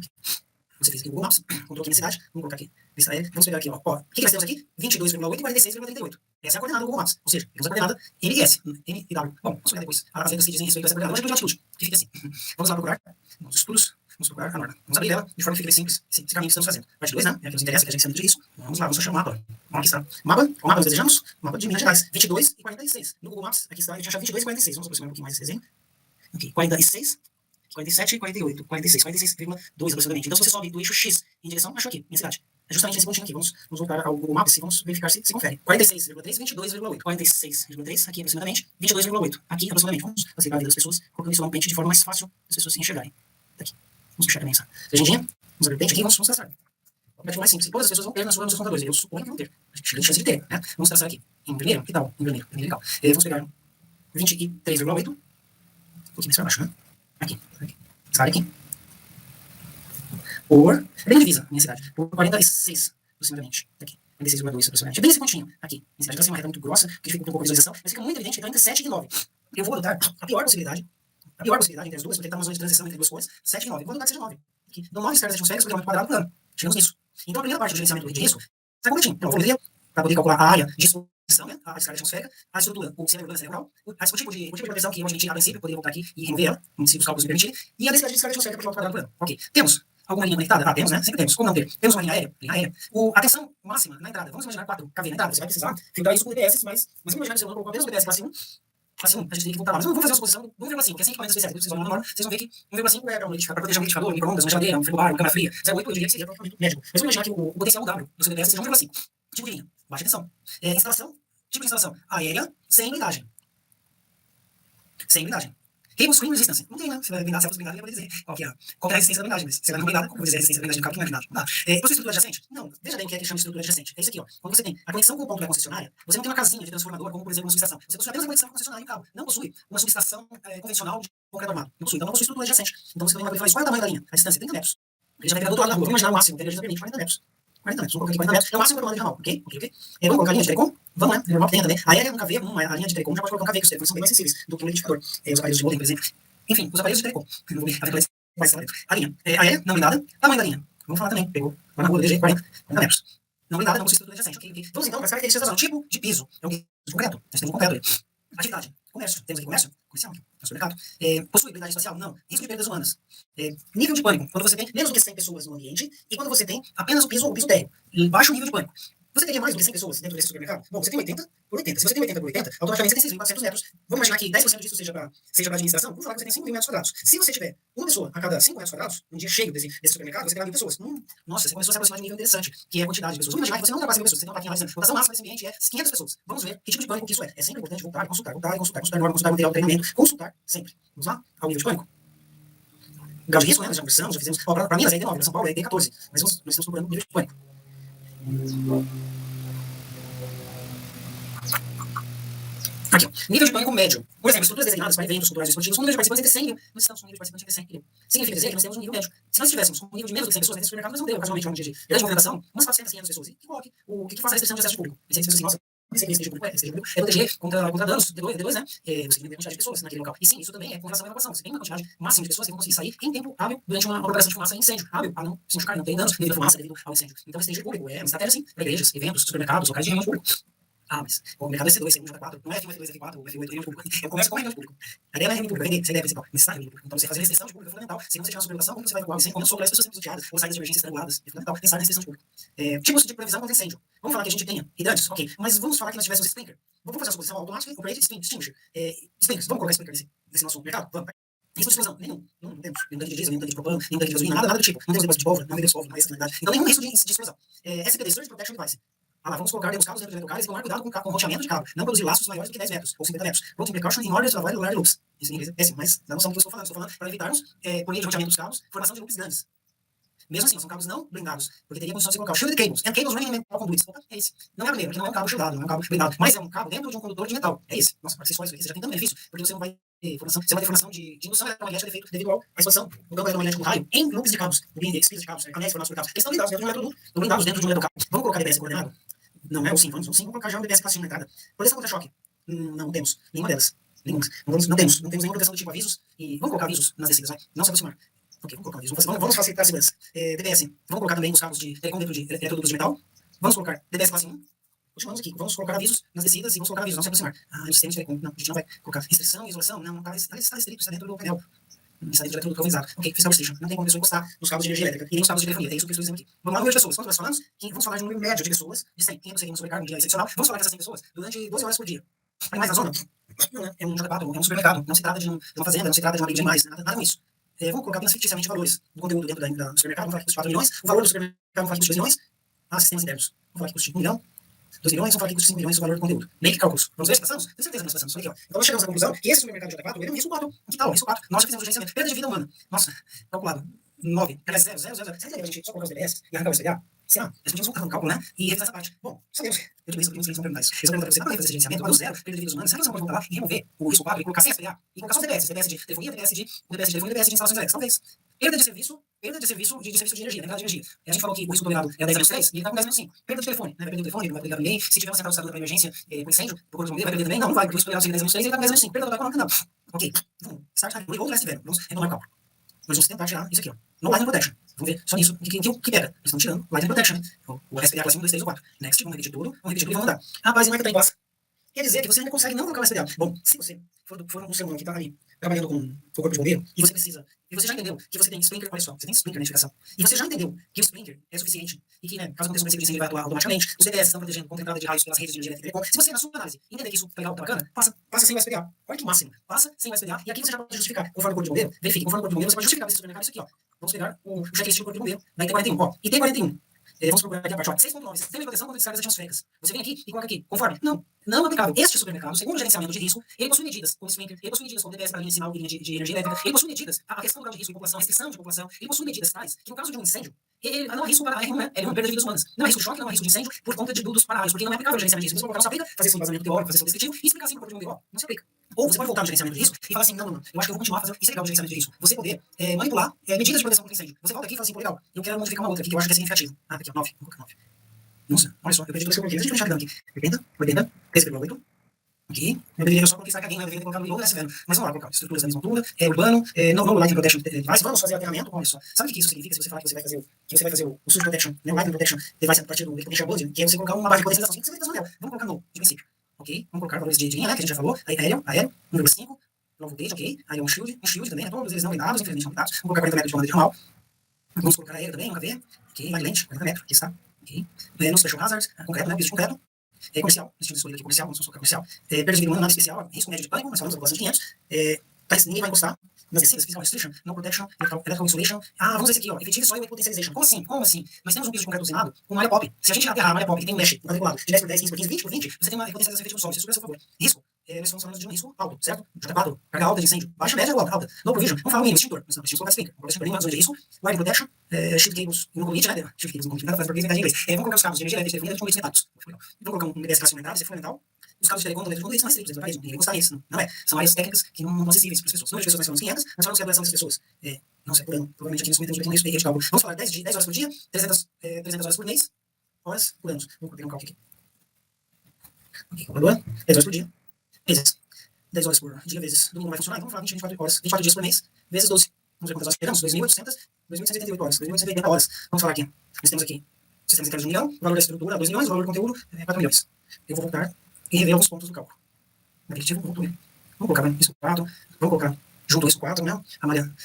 Você fez aqui o Google Maps, control aqui na cidade, vamos colocar aqui, lista E, vamos pegar aqui, ó, o que nós temos aqui? 22,8 e 46,38. Essa é a coordenada do Google Maps, ou seja, temos a coordenada N e S, N e W. Bom, vamos pegar depois as letras que dizem respeito a essa coordenada, hoje é de altitude, que fica assim. Vamos lá procurar, nos estudos, vamos procurar a norma. Vamos abrir ela de forma que fique simples, esse caminho que estamos fazendo. Parte 2, né, é que nos interessa, que a gente sabe disso. Vamos lá, vamos achar o mapa. Bom, aqui está. O mapa nós desejamos, mapa de Minas Gerais, 22 e 46. No Google Maps, aqui está, a gente acha 22 e 46. Vamos aproximar um pouquinho mais desse desenho. Aqui, 46. 47, 48, 46, 46,2 aproximadamente. Então, se você sobe do eixo X em direção, achou aqui, minha cidade. É justamente nesse pontinho aqui. Vamos voltar ao Google Maps e vamos verificar se confere. 46,3, 22,8. 46,3, aqui aproximadamente. 22,8, aqui aproximadamente. Vamos facilitar a vida das pessoas, colocando isso lá no pente de forma mais fácil das pessoas se enxergarem. Daqui. Vamos puxar também essa legendinha. Vamos abrir o pente aqui e vamos traçar. O objetivo mais simples. Todas as pessoas vão ter nos seus computadores. Eu suponho que vão ter. A gente tem chance de ter, né? Vamos traçar aqui. Em vermelho, que tal? Em vermelho, legal. Vamos pegar 23,8. Um pouquinho mais para baixo, né? Aqui. Sabe aqui? Por. É bem divisa, minha cidade. Por 46, aproximadamente. Aqui. 36,2 aproximadamente. É bem esse pontinho aqui. Então, assim, uma reta muito grossa, que dificulta um pouco a visualização, mas fica muito evidente que está entre 7 e 9. Eu vou adotar a pior possibilidade entre as duas, vou tentar uma zona de transição entre duas cores, 7 e 9. Eu vou adotar que seja 9. Aqui. Dão 9 esferas atmosféricas por quilômetro quadrado por ano. Chegamos nisso. Então, a primeira parte do gerenciamento de risco está completinho. Então, a volumetria, para poder calcular a área de exposição, né, a escala atmosférica, a estrutura, o cerebro cerebral, o tipo de proteção que eu admiti a princípio, poderia voltar aqui e remover ela, se os cálculos me permitirem, e a densidade de escala atmosférica por quilômetro quadrado por ano. Ok. Temos alguma linha conectada? Ah, temos, né? Sempre temos. Como não ter? Temos uma linha aérea? Linha aérea. A tensão máxima na entrada, vamos imaginar 4 kV na entrada, você vai precisar filtrar isso com DBS, mas vamos imaginar que você colocar apenas o DBS classe 1, classe 1, a gente tem que voltar lá. Mas eu não vou fazer uma suposição do 1,5, porque é 100 equipamentos especiais. Vocês vão menor, vocês vão ver que 1,5 é para proteger um liquidificador, um micro-ondas, uma geladeira, um frigobar, uma câmara fria. 0,8 eu diria que seria para o equipamento médico. Mas vamos imaginar que o potencial W do seu DBS seja 1,5. Tipo de linha, baixa tensão. Instalação, tipo de instalação aérea sem blindagem. Sem blindagem. Cable screen resistance. Não tem, né? Você vai blindar certas blindagens e vai dizer qual é a resistência da blindagem. Mas você vai não blindar, como vai dizer a resistência da blindagem do carro que não é blindado. Não dá. Possui estrutura adjacente? Não. Veja bem o que é que chama de estrutura adjacente. É isso aqui, ó. Quando você tem a conexão com o ponto da concessionária, você não tem uma casinha de transformador, como por exemplo uma subestação. Você possui apenas a conexão com a concessionária e o cabo. Não possui uma subestação convencional de concreto armado. Não possui. Então não possui estrutura adjacente. Então você também vai poder falar isso. Qual é o tamanho da linha? A distância? 30 metros. Ele já vai virar do outro lado da rua. Vamos imaginar o máximo. Ele já permite 40 metros. 40 metros. Vamos colocar aqui 40 metros. É o máximo da tomada de ramal. Ok? Vamos colocar a linha de telecom? Vamos lá. Normal que tem também. A aérea nunca vê, a linha de telecom já pode colocar um KV, que os telefones são bem mais sensíveis do que um liquidificador. Os aparelhos de modem, por exemplo. Enfim, os aparelhos de telecom. Eu não vou ver a linha. Aérea, não blindada. Tamanho da linha. Vamos falar também. Pegou. Vai na rua, DG, 40 metros. Não blindada, não possui estrutura adjacente. Ok. Vamos então para as características da zona. Tipo de piso. É um piso concreto. Nós temos um concreto ali. Atividade. Comércio. Temos aqui comércio? Comercial. No supermercado. Possui blindagem espacial? Não. Risco de perdas humanas. Nível de pânico. Quando você tem menos do que 100 pessoas no ambiente e quando você tem apenas o piso térreo. Baixo nível de pânico. Você teria mais do que 100 pessoas dentro desse supermercado? Bom, você tem 80 por 80. Se você tem 80 por 80, automaticamente você tem 6.400 metros. Vamos imaginar que 10% disso seja para administração. Vamos falar que você tem 5.000 metros quadrados. Se você tiver uma pessoa a cada 5 metros quadrados, um dia cheio desse supermercado, você terá 1.000 pessoas. Nossa, você começou a se aproximar de um nível interessante, que é a quantidade de pessoas. Vamos imaginar que você não ultrapassa 1.000 pessoas. Você tem uma plaquinha lá dizendo, a votação máxima desse ambiente é 500 pessoas. Vamos ver que tipo de pânico que isso é. É sempre importante voltar e consultar norma, consultar material de treinamento, consultar sempre. Vamos lá? Ao nível de pânico. Grau de risco, né? Nós já conversamos, já fizemos. Para Minas é ID9, para São Paulo é ID14. Mas nós estamos procurando nível de pânico. Aqui, ó. Nível de pânico médio. Por exemplo, estruturas designadas para eventos culturais esportivos com um número de participantes entre 100 mil. Nós estamos com um nível de participantes entre 100 mil. Significa dizer que nós temos um nível médio. Se nós tivéssemos um nível de menos de 100 pessoas nesse supermercado, nós não teríamos, casualmente, um dia de grande movimentação, umas 400, 500 pessoas. E que coloque o que faça a restrição de acesso de público. E se a gente pensa assim, nossa, esteja público, é proteger contra danos D2, né? Você diminuir a quantidade de pessoas naquele local. E sim, isso também é com relação à evacuação. Você tem uma quantidade máxima de pessoas que vão conseguir sair em tempo hábil durante uma operação de fumaça em incêndio. Hábil, para não se machucar, não ter danos devido à fumaça, devido ao incêndio. Então, esteja público é uma estratégia, sim, para igrejas, eventos, supermercados, locais de reunião público. Mas o mercado é C2, C1, J4, não é F1, F2, F4, ou F8, reunião pública. É o comércio com reunião pública. A ideia não é reunião pública, você deve principal, necessário reunião pública. Então, você fazer restrição de público é fundamental. Se você tiver uma superlotação, como você vai evacuar o incêndio, como sobre as pessoas pisoteadas, ou saídas de emergência estranguladas, é fundamental pensar na restrição de público. Tipos de previsão contra incêndio. Vamos falar que a gente tenha hidrantes, ok. Mas vamos falar que nós tivéssemos sprinkler. Vamos fazer uma suposição automática, operate extinguisher. Sprinklers, vamos colocar sprinkler nesse nosso mercado? Vamos. Risco de explosão? Nenhum. Não temos. Nenhum tanque de diesel, nenhum tanque de propano, nenhum tanque de gasolina, nada do tipo. Não temos depósito de pólvora, não vendemos pólvora, não é externalidade. Então, nenhum risco de explosão. SPD, Surge Protection Device. Vamos colocar os cabos dentro do carro e tomar cuidado com o roteamento de cabo. Não produzir laços maiores do que 10 metros ou 50 metros. Routine precaution in order to avoid large loops. Isso em inglês é péssimo, mas na noção do que eu estou falando. Estou falando para evitarmos, por meio de roteamento dos cabos, formação de loops grandes. Mesmo assim, são cabos não blindados, porque teria condição de colocar shielded cables. And cables running in metal conduits. Opa, é esse. Não é o primeiro, porque não é um cabo shieldado, não é um cabo blindado, mas é um cabo dentro de um condutor de metal. É esse. Nossa, para ser só isso aqui, você já tem tanto benefício, porque você não vai ter formação, você vai ter formação de indução eletromagnética de efeito devido à expansão do campo eletromagnético do raio em loops de cabos, espiras de cabos, anéis formados por cabos. Eles estão blindados dentro de um eletroduto, estão blindados dentro de um eletrocabo. Vamos colocar DBS coordenado? Não é o sim, vamos colocar já um DBS classinho na entrada. Proteção contra choque? Não temos nenhuma delas. Nenhuma. Não temos nenhuma proteção do tipo avisos. E vamos colocar avisos nas descidas, vai. Não se aproximar. Ok, vamos colocar avisos. Vamos facilitar a segurança. DBS, vamos colocar também os cabos de telecom dentro de eletrodutos de metal. Vamos colocar DBS classe 1. Continuamos aqui. Vamos colocar avisos nas descidas e vamos colocar avisos, não se aproximar. O sistema de telecom. Não, a gente não vai colocar restrição, isolação. Não, está restrito, está dentro do painel. Está dentro do eletroduto galvanizado. Ok, physical restriction. Não tem como a pessoa encostar nos cabos de energia elétrica e nem nos cabos de telefonia. É isso que eu estou dizendo aqui. Vamos lá, número de pessoas. Quanto nós falamos? Vamos falar de um número médio de pessoas, de 100. Quem conseguir um sobrecarga um dia excepcional, vamos falar dessas 100 pessoas durante 12 horas por dia. Animais na zona? Não, é um J4, é um supermercado. Não se trata de uma fazenda, não se trata de uma briga de animais, nada com isso. Vamos colocar apenas ficticiamente valores do conteúdo dentro do supermercado. Vamos falar que custa 4 milhões. O valor do supermercado, vamos falar que custa 2 milhões. Sistemas internos. Vamos falar que custa 1 milhão. 2 milhões, vamos falar que custa 5 milhões o valor do conteúdo. Make cálculos. Vamos ver se passamos? Tenho certeza que nós passamos. Aqui, ó. Então nós chegamos à conclusão que esse supermercado de J4 ele é um risco 4. Que tal? Risco 4. Nós já fizemos o gerenciamento. Perda de vida humana. Nossa, calculado. 9. Aliás, 0. Será que a gente só colocar os DBS e arrancar o SPA? será? Nós podemos voltar no cálculo, né? E revisar essa parte. Bom, sabemos. Eu também sabemos que eles vão perguntar isso. Eles vão perguntar para você, para fazer esse gerenciamento, do zero, perda de vidas humanas, será que você não pode voltar lá e remover o risco 4 e colocar sem SPA? E colocar só os DPS, DPS de telefonia, DPS de telefonia, DPS de instalações elétricas? Talvez. Perda de serviço de energia, mercado de energia. E a gente falou que o risco tolerado é 10 menos 3, e ele está com 10 menos 5. Perda de telefone, né? Vai perder o telefone, não vai perder ninguém. Se tiver uma central para emergência, com incêndio, procura responder, vai perder também? Não, não vai, porque o risco tolerado seria 10 menos 3 e ele está com 10 menos 5. Perda total econômica, não. Ok. Vamos start aqui. Outro last velho. Vamos retomar o cálculo. Nós vamos tentar tirar isso aqui, ó. No Lightning Protection. Vamos ver só nisso. O que pega? Eles estão tirando Lightning Protection. O SPA classe 1, 2, 3 ou 4. Next, vamos repetir tudo. Vamos repetir tudo e vamos andar. Rapaz, não é que tem passa. Quer dizer que você ainda consegue não colocar o SPA. Bom, se você for um ser humano que está ali trabalhando com o corpo de bombeiro e você precisa, e você já entendeu que você tem Sprinkler, olha só, você tem Sprinkler na edificação, e você já entendeu que o Sprinkler é suficiente e que, né, caso aconteça um incêndio, ele vai atuar automaticamente, os DPS estão protegendo contra entrada de raios pelas redes de energia elétrica e telecom. Se você, na sua análise, entender que isso é legal, tá bacana, passa sem o SPA. Olha que máximo. Passa sem o SPA e aqui você já pode justificar. Conforme o corpo de bombeiro, verifique, conforme o corpo de bombeiro, você pode justificar esse supermercado, isso aqui, ó. Vamos pegar o checklist do corpo de bombeiro, da IT41, ó. IT41. Vamos procurar aqui a parte, ó. 6.9. Sistema de proteção contra descargas atmosféricas. Você vem aqui e coloca aqui, conforme. Não aplicável. Este supermercado, segundo o gerenciamento de risco, ele possui medidas como Sprinkler, ele possui medidas como DPS para linha de sinal e linha de energia elétrica, ele possui medidas, a questão do grau de risco em população, a restrição de população, ele possui medidas tais que no caso de um incêndio, ele não é risco para R1, é perda de vidas humanas. Não é risco de choque, não é risco de incêndio por conta de dos para porque não é aplicável o gerenciamento de risco. Você colocar, não se aplica, fazer esse embasamento teórico, fazer esse descritivo e explicar assim para o bombeiro, ó, não se aplica. Ou você pode voltar no gerenciamento de risco e falar assim, não, eu acho que eu vou continuar fazendo, isso é legal o gerenciamento de risco. Você poder manipular medidas de proteção contra incêndio. Você volta aqui e fala assim, pô, legal, eu quero modificar uma outra aqui que eu acho que é significativo. Ah, aqui, ó, 9, vou colocar 9. Nossa, olha só, eu perdi 2 segundos aqui. Deixa eu deixar aqui. 80, 13,8. Aqui. Eu deveria só conquistar aqui, eu deveria ter colocado o logo dessa velho. Mas vamos lá, colocar estruturas da mesma altura, urbano, não Lightning Protection Device. Vamos fazer aterramento, olha só. Sabe o que isso significa? Se você falar que você vai fazer o Surge Protection, né, o Lightning Protection Device a partir do Electronic Buzzer, que é você colocar uma barra de potencialização. 5 segundos dela. Vamos colocar no, de princípio. Ok? Vamos colocar valores de linha, né, que a gente já falou. Aí aéreo, 1,5. Low voltage, ok? Aí um shield também, né? Todos eles não lidados, infelizmente não lidados. Vamos colocar 40 metros de banda de normal. Vamos colocar aéreo também, um KV. Ok? Line lente, 40 metros, aqui está. Ok? No Special Hazard, concreto, né? Piso de concreto. Comercial, estilo de escolha aqui, comercial, vamos colocar comercial. Perda de vida humana, nada especial, risco médio de pânico, nós falamos da população de 500. Ninguém vai encostar. Nas descidas, physical restriction, no protection, electrical insulation. Ah, vamos ver esse aqui, ó. Effective soil potentialization. Como assim? Como assim? Nós temos um piso de concreto usinado com malha pop. Se a gente aterrar a malha pop que tem um mesh quadriculado de 10 por 10, 15 por 15, 20 por 20, você tem uma potencialização efetiva do solo. Isso é a seu favor. Risco. Nós estamos falando de um risco alto, certo? J4, carga alta de incêndio. Baixa, média ou alta? No provision. Vamos falar o mínimo, extintor. Mas não, extintor vai explicar. Protection bem, uma zona de risco. Light protection, shield cables no commit, né? Shield cables no commit, nada faz português, metade em inglês. Vamos colocar os cabos de energia elétrica, telefonia, com metálicos. Vamos colocar um DBS classe fundamental, isso é fundamental. Os cabos de telecom, eles são restritos, eles ninguém gostar disso, não é? São áreas técnicas que não são acessíveis para as pessoas. O número de pessoas nós falamos 500, nós falamos que a duração dessas pessoas não sei por ano. Provavelmente aqui nesse momento a gente vai ter isso de cálculo. Vamos falar 10 horas por dia, 300 horas por mês, horas por ano. Vamos pegar um cálculo aqui. Ok, calculadora, 10 horas por dia, vezes 10 horas por dia, vezes domingo não vai funcionar, então vamos falar 24 horas, 24 dias por mês, vezes 12. Vamos ver quantas horas pegamos, 2.888 horas, 2.880 horas. Vamos falar aqui. Nós temos aqui sistemas internos de 1 milhão, o valor da estrutura 2 milhões, o valor do conteúdo 4 milhões. Eu vou voltar e rever alguns pontos do cálculo. Repetitivo, vamos colocar isso 4, vamos colocar junto isso 4, né?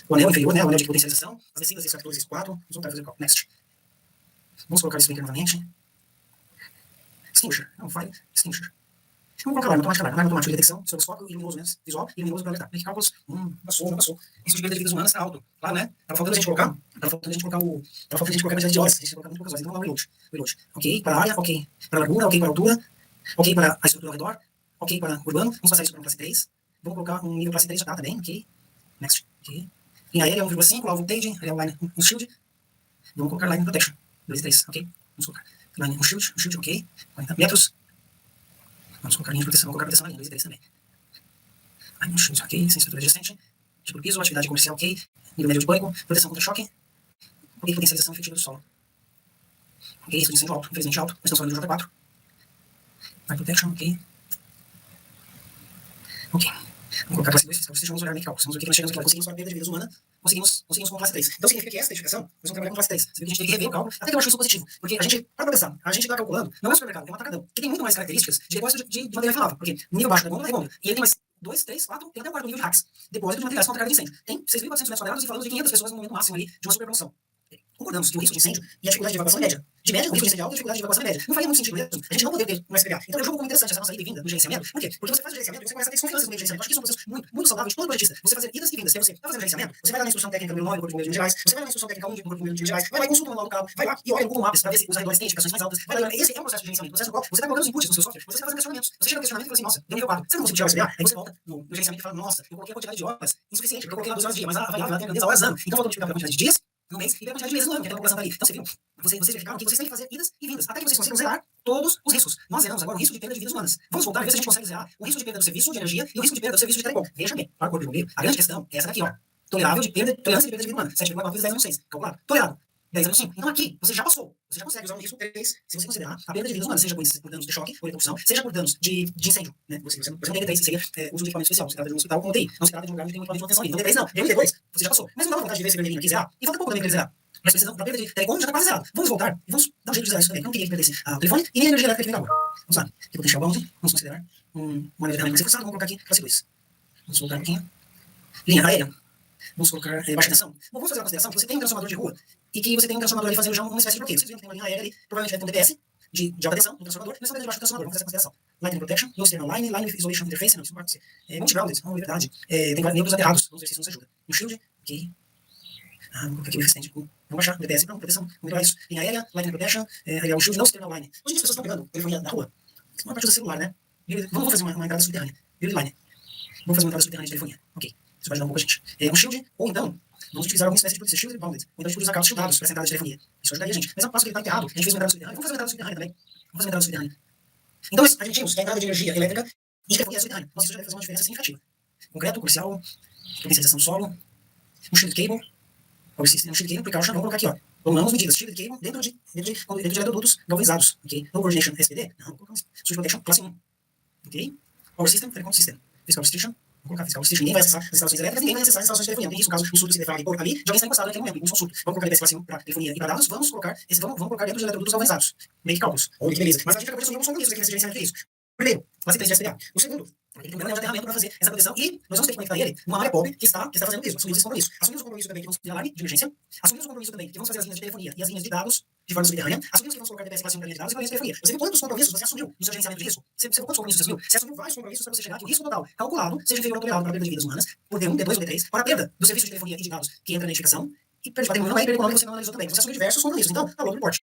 O anel inferior, né? O anel de potencialização, as descidas, isso 14, isso 4. Vamos voltar a fazer o cálculo. Next. Vamos colocar isso aqui novamente. Extinguisher, não file, extinguisher. Vamos colocar alarme automática de detecção, sobre foco e luminoso, né? Visual e luminoso para alertar. Aqui cálculos, passou. Isso de perda de vidas humanas está alto. Claro, né? Tava faltando a gente colocar a quantidade de horas. A gente colocar muito poucas horas. Então vamos lá, reload. Ok, para a área, ok. Para a largura, ok, para a altura. Ok, para a estrutura ao redor. Ok, para urbano. Vamos passar isso para uma classe 3. Vamos colocar um nível classe 3 já tá também, ok. Next, ok. Linha aérea 1,5, low voltage, line, um shield. Vamos colocar line protection. 2 e 3, ok. Vamos colocar line, um shield, ok. 40 metros. Vamos colocar linha de proteção, vamos colocar proteção na linha, 2 e 3 também. Line, um shield, ok. Sem estrutura adjacente. Tipo piso, atividade comercial, ok. Nível médio de pânico, proteção contra choque. Ok, potencialização efetiva do solo. Ok, risco de incêndio alto, infelizmente alto. Nós estamos falando do J4. Line protection, ok. Ok. Vamos colocar classe 2, vocês vão olhar no cálculo. Vamos ver o que nós chegamos aqui. Conseguimos para a perda de vidas humanas, conseguimos com classe 3. Então significa que essa edificação, nós vamos trabalhar com classe 3. Significa que a gente tem que rever o cálculo, até que eu acho isso positivo. Porque a gente, para pensar, a gente está calculando, não é um supermercado, é um atacadão, que tem muito mais características de depósito de material inflamável. Porque no nível baixo da gôndola é gôndola. E ele tem mais 2, 3, 4, tem até um quarto nível de hacks. Depósito de materiais contra carga de incêndio. Tem 6.400 metros quadrados e falamos de 500 pessoas no momento máximo ali de uma superpromoção. Concordamos que o risco de incêndio e a dificuldade de evacuação é média. De média, o risco de incêndio é alto e a dificuldade de evacuação é média. Não faria muito sentido mesmo a gente não poder ter um SPA. Então eu julgo como interessante essa nossa ida e vinda do gerenciamento. Por quê? Porque você faz o gerenciamento e você começa a ter desconfiança no meio do gerenciamento. Eu acho que isso é um processo muito saudável de todo projetista. Você fazer idas e vindas. Se você está fazendo gerenciamento, você vai lá na instrução técnica número 9 do Corpo de Bombeiros de Minas Gerais, você vai lá na instrução técnica 1 do Corpo de Bombeiros de Minas Gerais, vai lá e consulta o manual local, vai lá e olha no Google Maps para ver se os arredores têm indicações mais altas. Vai lá, esse é um processo de gerenciamento. Processo no qual você está colocando os inputs no seu software, você está fazendo questionamentos. Você chega no questionamento e fala assim, nossa, deu nível 4. Você não conseguiu tirar o SPA? Aí você volta no gerenciamento e fala, nossa, eu coloquei a quantidade de horas insuficiente, porque eu coloquei lá 12 horas dia, mas a variável ela tem a horas ano. Então eu vou multiplicar pela quantidade de dias no mês e pela quantidade de meses no ano, que é a população tá ali. Então você viu? vocês verificaram que vocês têm que fazer idas e vindas, até que vocês consigam zerar todos os riscos. Nós zeramos agora o risco de perda de vidas humanas. Vamos voltar e ver se a gente consegue zerar o risco de perda do serviço de energia e o risco de perda do serviço de telecom. Veja bem, para o corpo do a grande questão é essa daqui, ó. Tolerável de perda, tolerância de perda de vida humana. 7,4 vezes 10 menos 6. Calculado. Tolerado. 10 anos 5. Então aqui, você já passou. Você já consegue usar um risco 3, se você considerar a perda de vidas humanas, seja por danos de choque, por eletrocução, seja por danos de incêndio. Né? Você não tem D3, seria uso de equipamento especial. Você trata de um hospital com UTI. Não se trata de um lugar onde tem um equipamento de manutenção livre. Então D3 não. D2, você já passou. Mas não dá vontade de ver esse vermelhinho aqui zerar. E falta pouco também para ele zerar. Mas precisamos da perda de telecom já está quase zerado. Vamos voltar e vamos dar um jeito de zerar isso também. Não queria que perdesse o telefone e nem a energia elétrica que vem da rua. Vamos lá. Aqui potencial 11. Vamos considerar uma linha de forçada. Vamos colocar aqui classe 2. Vamos voltar um pouquinho. Linha aérea. Vamos colocar baixa tensão. Bom, vamos fazer uma consideração que você tem um transformador de rua e que você tem um transformador ali fazendo já uma espécie de bloqueio. Vocês viram que tem uma linha aérea ali, provavelmente vai ter um DPS de alta tensão no transformador, mas também debaixo do transformador. Vamos fazer essa consideração. Lightning Protection, no external line, line isolation interface, não, isso não pode ser. Multi-grounded, liberdade. Tem neutros aterrados, vamos ver se isso nos ajuda. Um shield, ok. Vamos colocar aqui o resistente. Vamos baixar o DPS, não, proteção, vamos melhorar isso. Linha aérea, lightning protection, um shield, não external line. Hoje as pessoas estão pegando telefonia na rua. Isso não é parte do celular, né? Vamos fazer uma entrada subterrânea. Grid line. Vamos fazer uma entrada subterrânea de telefonia. Ok. Isso vai ajudar um pouco a gente. Um shield, ou então, vamos utilizar alguma espécie de proteção, shield bounded. Ou então a gente usa cabos shieldados para essa entrada de telefonia. Isso ajudaria a gente. Mas é um passo que ele está enterrado. A gente fez uma entrada subterrânea. Vamos fazer uma entrada subterrânea também. Vamos fazer uma entrada subterrânea. Então, admitimos que a entrada de energia elétrica e de telefonia é subterrânea. Nossa, isso já deve fazer uma diferença significativa. Concreto, comercial, potencialização do solo, um shield cable, um shield cable precaution, vamos colocar aqui, ó. Tomamos medidas, shield cable dentro de eletrodutos galvanizados, ok? No coordination SPD, não, vamos colocar switch protection classe 1, ok? Power system, telecom system, physical restriction, vamos colocar physical restriction, ninguém vai acessar as instalações elétricas, ninguém vai acessar as instalações de telefonia, tem isso, caso o surto se defrague por ali, de alguém está encostado naquele momento, um surto. Vamos colocar DPS classe 1 para telefonia e para dados, vamos colocar dentro de eletrodutos galvanizados, meio que cálculos, ou que beleza. Mas a gente acabou de assumir alguns compromissos aqui nesse gerenciamento de risco. Primeiro, classe 3 de SPA. O segundo, ele tem um grande aterramento para fazer essa proteção e nós vamos ter que conectar ele numa área pobre que está fazendo isso. Assumimos esse compromisso. Assumimos o compromisso também que vamos fazer alarme de emergência. Assumimos o compromisso também que vamos fazer as linhas de telefonia e as linhas de dados de forma subterrânea. Assumimos que vamos colocar DPS classe 1 para linha de dados e para linha de telefonia. Você viu quantos compromissos você assumiu no seu gerenciamento de risco? Você viu quantos compromissos você assumiu? Você assumiu vários compromissos para você chegar que o risco total calculado seja inferior ao tolerado para a perda de vidas humanas, por D1, D2 ou D3, para a perda do serviço de telefonia e de dados que entra na edificação e perda de patrimônio não é perda econômica, você não analisou também. Você assumiu diversos compromissos. Então, valor do reporte.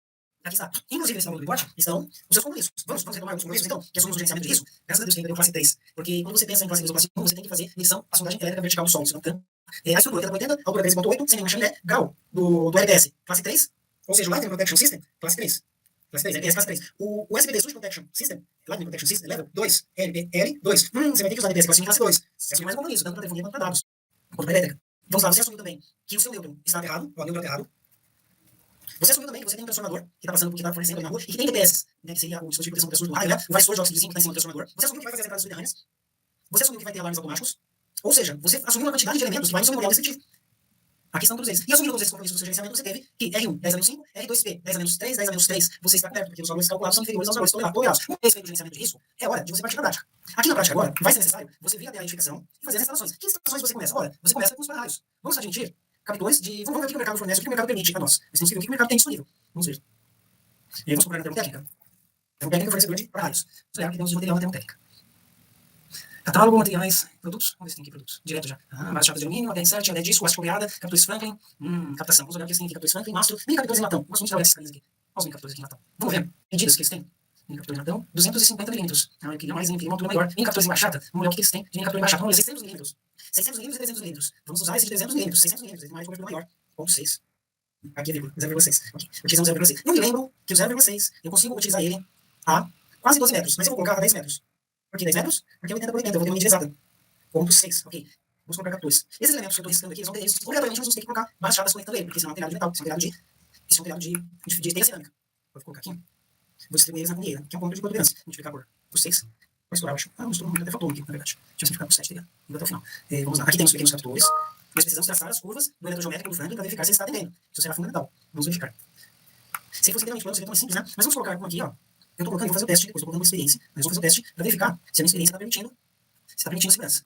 Aqui está. Inclusive, nesse valor do reporte estão os seus compromissos. Vamos retomar alguns compromissos, então, que assumimos o gerenciamento de risco. Graças a Deus que ainda deu classe 3. Porque quando você pensa em classe 2 ou classe 1, você tem que fazer medição a sondagem elétrica vertical do solo. Isso não tem. A estrutura 80 por 80, altura 13,8, sem nenhuma chaminé, grau do LPS, classe 3, ou seja, o Lightning Protection System, classe 3. Classe 3, LPS classe 3. O SPD Switch Protection System, Lightning Protection System, level 2, LPL 2. Você vai ter que usar DPS classe 1 e classe 2. Você assumiu mais um compromisso, tanto para telefonia quanto para dados. Quanto para elétrica. Vamos lá, você assumiu também que o seu nêutron está errado, o nêutron errado. Você assumiu também que você tem um transformador que está passando, que está fornecendo ali na rua, e que tem DPS, né, que seria o dispositivo de proteção do raio, né, o vassour de óxido de zinco que está em cima do transformador. Você assumiu que vai fazer as entradas subterrâneas. Você assumiu que vai ter alarmes automáticos. Ou seja, você assumiu uma quantidade de elementos que vai no seu memorial descritivo. Aqui estão todos eles. E assumindo todos esses compromissos do seu gerenciamento, você teve que R1, 10 a menos 5, R2P, 10 a menos 3, 10 a menos 3. Você está perto, porque os valores calculados são inferiores aos valores tolerados. Uma vez feito o gerenciamento de risco, é hora de você partir para a prática. Aqui na prática agora, vai ser necessário você vir até a edificação e fazer as instalações. Que instalações você começa? Ora, você começa com os para-raios. Vamos admitir capitões de... Vamos ver o que o mercado fornece, o que o mercado permite a nós. Nós temos que ver o que o mercado tem disponível. Vamos ver. E vamos procurar na termotécnica. Termotécnica é fornecedor de para-raios. Vamos olhar o que temos de material na termotécnica. Catálogo, materiais, produtos. Vamos ver se tem aqui produtos. Direto já. Base chapa de alumínio, ADR7, ADR disco, aço copiada, captores Franklin. Captação. Vamos olhar o que eles têm aqui. Captores Franklin, mastro, mini captores em latão. Gosto muito de trabalhar esses carinhas aqui. Olha os mini captores aqui em latão. Vamos ver. Medidas que eles têm. Mini captores em latão, 250 milímetros. Eu queria mais, eu queria uma altura maior. Mini captores em bachata. Vamos olhar o que eles têm de mini captor em bachata. Vamos ver 600 milímetros. 600 milímetros e 300 milímetros. Vamos usar esse de 300 milímetros. 600 milímetros. Ele tem uma cobertura maior. 0,6. Aqui é vírgula, 0,6. Okay. Utilizamos 0,6. Eu me lembro que o 0,6 eu consigo utilizar ele a quase 12 metros. Mas eu vou colocar a 10 metros. Por que 10 metros? Porque é 80 por 80. Eu vou ter uma medida exata. 0,6, ok. Vamos colocar captores. Esses elementos que eu estou riscando aqui, eles vão ter eles, obrigatoriamente nós vamos ter que colocar barras chapas conectando ele, porque esse é um material de metal, esse é um material de telha cerâmica. Vou colocar aqui. Vou distribuir eles na cunheira, que é um ponto de tolerância. Multiplicar por 6. Vai estourar, eu acho. Ah, não estourou muito, até faltou um aqui, na verdade. Deixa eu simplificar por 7, tá? Indo até o final. Vamos lá. Aqui temos pequenos captores. Nós precisamos traçar as curvas do eletrogeométrico do Franklin para verificar se ele está atendendo. Isso será fundamental. Vamos verificar. Se fosse literalmente plano, seria tão simples, né? Mas vamos colocar um aqui, ó. Eu estou colocando, vou fazer o teste depois, estou colocando uma experiência. Mas vou fazer o teste para verificar se a minha experiência está permitindo segurança.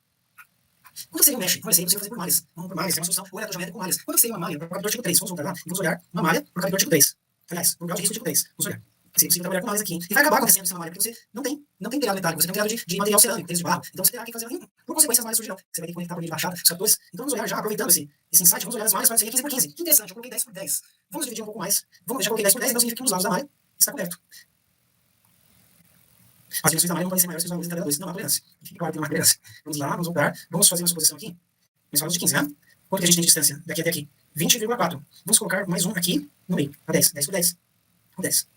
Quanto seria um mesh? Olha, seria possível fazer por malhas. Vamos por malhas, é uma solução. O eletrogeométrico com malhas. Quanto seria uma malha para o captor tipo 3? Vamos voltar lá e vamos olhar uma malha para o captor tipo 3. Aliás, por grau de risco tipo 3. Vamos olhar. Seria possível trabalhar com malhas aqui. E vai acabar acontecendo isso na malha, porque você não tem telhado metálico, você tem telhado de material cerâmico, telhas de barro. Então você terá que fazer. Por consequência, as malhas surgirão. Você vai ter que conectar por meio de baixada os captores. Então vamos olhar já, aproveitando esse insight, vamos olhar as malhas para ser 15 por 15. Que interessante, eu coloquei 10 por 10. Vamos dividir um pouco mais. Já coloquei 10 por 10, então significa que um dos lados da malha está coberto. As dimensões da malha não podem ser maiores que os valores detalhadores, não há tolerância. Fique claro que não há tolerância. Vamos lá, vamos voltar. Vamos fazer uma suposição aqui. Nós falamos de 15, né? Quanto que a gente tem de distância daqui até aqui? 20,4. Vamos colocar mais um aqui no meio. A 10. 10 por 10. Com 10.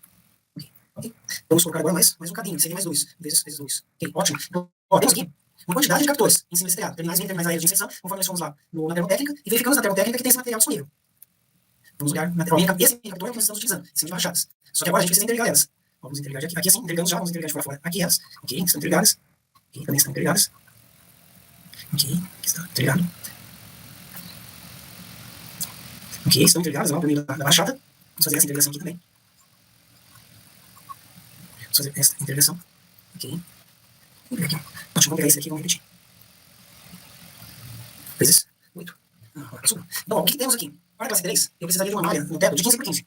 Ok. Vamos colocar agora mais um cadinho, que seria mais 2. Vezes 2. Ok, ótimo. Então, ó, temos aqui uma quantidade de captores em cima desse telhado. Terminais e terminais aéreos de inserção, conforme nós fomos lá na termotécnica, e verificamos na termotécnica que tem esse material disponível. Vamos olhar esse captor é o que nós estamos utilizando, em cima de baixadas. Só que agora a gente precisa interligar elas. Vamos interligar aqui. Aqui assim, interligamos já, vamos interligar de fora a fora. Aqui elas. Ok, estão interligadas. Ok, também estão interligadas. Ok, aqui está interligado. Ok, estão interligadas lá por meio da baixada. Vamos fazer essa interligação aqui também. Vamos fazer essa interligação. Ok. Vamos ver aqui. Vamos pegar esse aqui e vamos repetir. Vezes 8. Então, ó, o que temos aqui? Para a classe 3, eu precisaria de uma malha no teto de 15 por 15.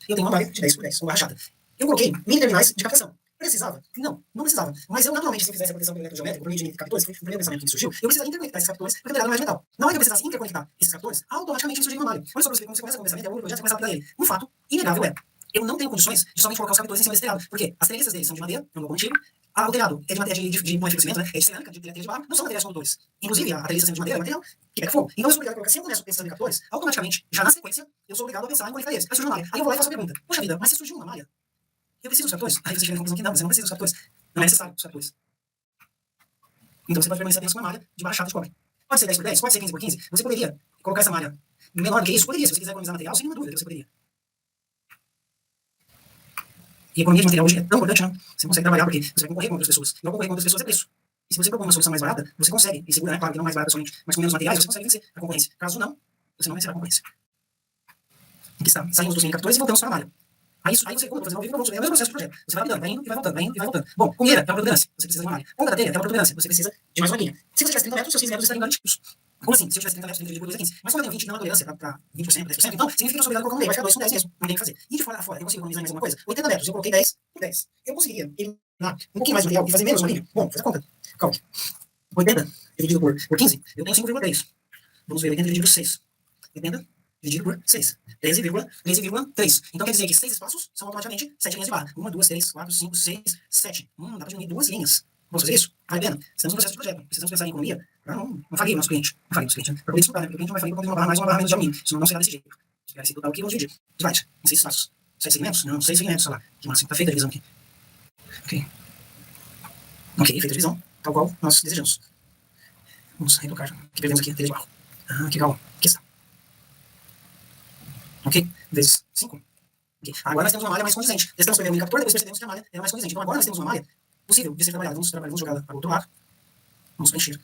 Eu tenho uma malha de 10 por 10, uma rachada. Eu coloquei mini terminais de captação. Precisava? Não, não precisava. Mas eu, naturalmente, se eu fizesse a proteção pelo eletrogeométrico, por meio de captores, foi o primeiro pensamento que me surgiu, eu precisaria interconectar esses captores porque eu tenho mais metal. Na hora que eu precisasse interconectar esses captores, automaticamente me surgiria uma malha. Olha só pra você ver como você começa com o pensamento, é o único projeto, você começa a aplicar ele. Um fato inegável é, eu não tenho condições de somente colocar os captores em cima desse telhado, porque as treliças deles são de madeira, é um locomotivo, o telhado é de matéria de não é fibrocimento, né? É de cerâmica, de telha de barro, não são materiais condutores. Inclusive, a treliça sendo de madeira é material que pega fogo. Então eu sou obrigado a colocar, se eu começo pensando em captores, automaticamente, já na sequência, eu sou obrigado a pensar em conectar eles. Aí surgiu uma malha. Aí eu vou lá e faço a pergunta, poxa vida, mas se surgiu uma malha, eu preciso dos captores? Aí você chega na conclusão que não, você não precisa dos captores. Não é necessário os captores. Então você pode permanecer apenas com uma malha de barra chata de cobre. Pode ser 10 por 10, pode ser 15 por 15. Você poderia colocar essa malha menor do que isso? Poderia, se você quiser economizar material, sem nenhuma dúvida que você poderia. E a economia de material hoje é tão importante, não? Você não consegue trabalhar porque você vai concorrer com outras pessoas. E ao concorrer com outras pessoas é preço. E se você propõe uma solução mais barata, você consegue. E segura, né? Claro que não mais barata somente, mas com menos materiais, você consegue vencer a concorrência. Caso não, você não vencerá a concorrência. Aqui está. Saímos dos mini-captores e voltamos para a malha. Aí você, quando fazer ao vivo, é o mesmo processo do projeto. Você vai lapidando, vai indo e vai voltando, vai indo e vai voltando. Bom, comida é uma protuberância, você precisa de uma malha. Ponta da telha é uma protuberância, você precisa de mais uma linha. Se você tivesse 30 metros, seus 15 metros estariam garantidos. Como assim? Se eu tivesse 30 metros, 30 dividido por 2 é 15. Mas como eu tenho 20, não há tolerância para 20%, 10%, então significa que eu sou obrigado a colocar um meio. Vai ficar 2 com 10 mesmo. Não tem o que fazer. E de fora a fora, eu consigo economizar mais alguma coisa? 80 metros, eu coloquei 10 por 10. Eu conseguiria eliminar um pouquinho mais de material e fazer menos uma linha? Bom, faz a conta. Calma. 80 dividido por 15, eu tenho 5,3. Vamos ver, 80 dividido por 6. 80 dividido por 6. 13,3. Então quer dizer que 6 espaços são automaticamente 7 linhas de barra. 1, 2, 3, 4, 5, 6, 7. Dá para diminuir 2 linhas. Vamos fazer isso? Vale a pena. Estamos no processo de projeto. Precisamos pensar em economia para não falir o nosso cliente. Não falir o nosso cliente. Para poder disputar, né? Porque o cliente não vai falir quando tem uma barra mais, uma barra menos de alumínio. Senão não será desse jeito. Se tiver esse total aqui, vamos dividir. Slide. Em 6 espaços. 7 segmentos? Não, 6 segmentos, sei lá. Que máximo. Tá feita a divisão aqui. Ok. Ok, feita a divisão. Tal qual nós desejamos. Vamos retocar. O que perdemos aqui? Telha de barro. Que calma. Aqui está. Ok? Vezes 5. Okay. Agora nós temos uma malha mais condizente. Testamos primeiro o captor, depois percebemos que a malha era mais condizente. Então agora nós temos uma malha possível de ser trabalhada. Vamos jogá-la para o outro lado. Vamos preencher.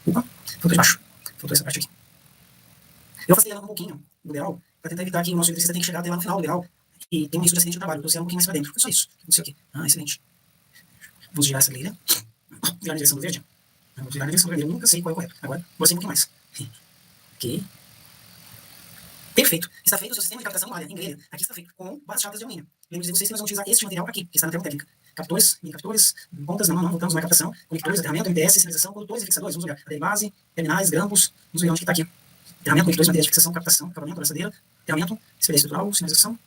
Opa, faltou embaixo. Faltou essa parte aqui. Eu afastei ela um pouquinho do grau para tentar evitar que o nosso eletricista tenha que chegar até lá no final do grau e tem um risco de acidente de trabalho. Eu trouxe ela um pouquinho mais para dentro. Foi só isso. Não sei o quê. Excelente. Vamos girar essa leira. Virar na direção do verde. Vamos virar na direção do vermelho. Eu nunca sei qual é o correto. Agora, vou assim um pouquinho mais. Ok. Perfeito. Está feito o seu sistema de captação malha em grelha. Aqui está feito com barras chatas de alumínio. Lembro de vocês que nós vamos utilizar este material aqui, que está na termotécnica. Captores, mini-captores, pontas, não, voltamos, não é captação. Conectores, aterramento, MTS, sinalização, condutores e fixadores. Vamos olhar. Adeia base, terminais, grampos. Vamos ver onde está aqui. Aterramento, conectores, materiais de fixação, captação, acabamento, abraçadeira, aterramento, espelho estrutural, sinalização.